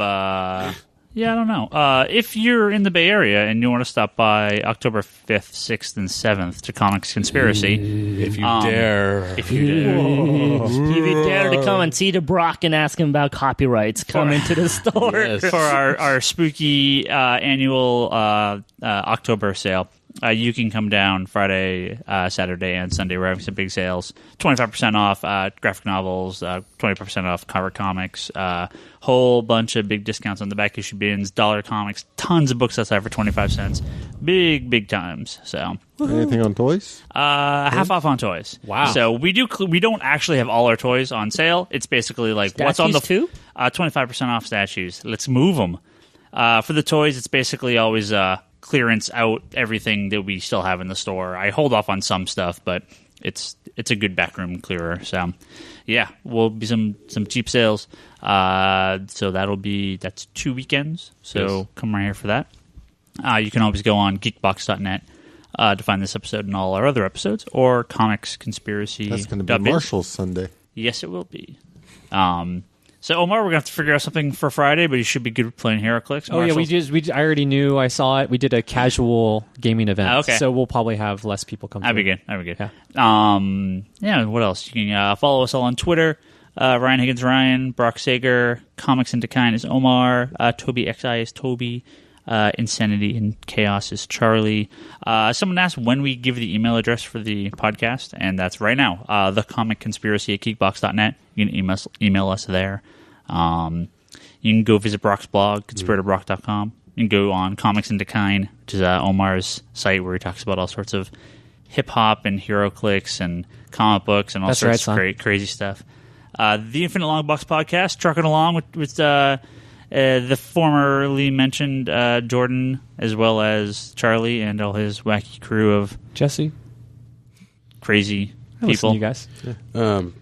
A: yeah, I don't know. If you're in the Bay Area and you want to stop by October 5th, 6th, and 7th to Comics Conspiracy,
B: If you dare.
A: if you dare,
D: If you dare to come and see the Brock and ask him about copyrights, come into the store.
B: Yes.
A: for our spooky annual October sale. You can come down Friday, Saturday, and Sunday. We're having some big sales. 25% off graphic novels, 20% off cover comics, whole bunch of big discounts on the back issue bins, dollar comics, tons of books outside for 25 cents. Big times. So
C: Anything on toys?
A: half off on toys.
E: Wow.
A: So we don't actually have all our toys on sale. It's basically like what's on the
D: Statues, too?
A: 25% off statues. Let's move them. For the toys, it's basically always clearance out everything that we still have in the store. I hold off on some stuff, but it's a good backroom clearer. So yeah, will be some cheap sales. So that's 2 weekends. So
B: Yes.
A: come right here for that. You can always go on geekbox.net to find this episode and all our other episodes, or Comics Conspiracy.
C: That's going to be Marshall's Sunday.
A: Yes, it will be. So Omar, we're gonna have to figure out something for Friday, but you should be good with playing HeroClix.
E: Oh yeah, I already knew. I saw it. We did a casual gaming event,
A: Okay.
E: so we'll probably have less people come.
A: That'd be
E: through.
A: good. That'd be good.
E: Yeah.
A: What else? You can follow us all on Twitter. Ryan Higgins, Ryan. Brock Sager. Comics into Kind is Omar. Toby XI is Toby. Insanity and Chaos is Charlie. Someone asked when we give the email address for the podcast, and that's right now. thecomicconspiracy@geekbox.net. You can email us there. You can go visit Brock's blog, conspiratobrock.com. You can go on Comics into Kind, which is Omar's site where he talks about all sorts of hip-hop and HeroClix and comic books and all sorts of crazy stuff. The Infinite Long Box podcast, trucking along with the formerly mentioned Jordan, as well as Charlie and all his wacky crew of
E: Jesse,
A: crazy
E: I listen
A: people.
E: to you guys.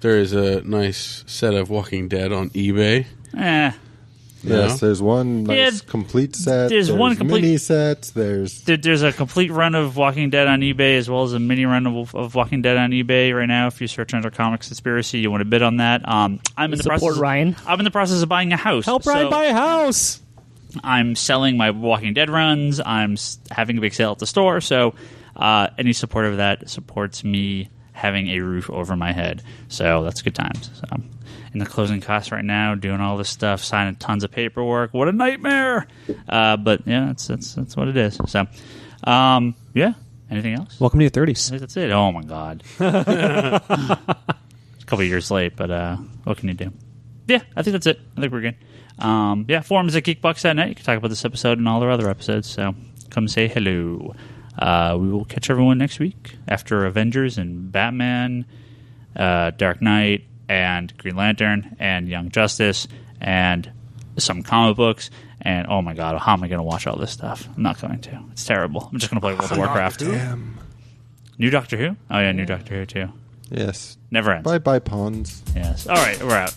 B: There is a nice set of Walking Dead on eBay.
C: Yes, there's one nice
A: Yeah,
C: complete set.
A: there's one complete-
C: mini sets.
A: There's a complete run of Walking Dead on eBay, as well as a mini run of Walking Dead on eBay right now. If you search under Comics Conspiracy, you want to bid on that. I'm in the process.
D: Ryan.
A: I'm in the process of buying a house.
E: Help Ryan buy a house.
A: I'm selling my Walking Dead runs. I'm having a big sale at the store. So any support of that supports me having a roof over my head. So that's good times. So I'm in the closing costs right now, doing all this stuff, signing tons of paperwork. What a nightmare! But yeah, that's what it is. So yeah. Anything else?
E: Welcome to your
A: I
E: 30s.
A: think that's it. Oh my god. A couple years late, but what can you do? Yeah, I think that's it. I think we're good. Forums at geekbox.net. You can talk about this episode and all our other episodes. So come say hello. We will catch everyone next week after Avengers and Batman, Dark Knight, and Green Lantern, and Young Justice, and some comic books. And oh my god, how am I going to watch all this stuff? I'm not going to. It's terrible. I'm just going to play World of Warcraft.
C: Damn.
A: New Doctor Who? Oh yeah, new Doctor Who too.
C: Yes.
A: Never ends.
C: Bye-bye, pawns.
A: Yes. All right, we're out.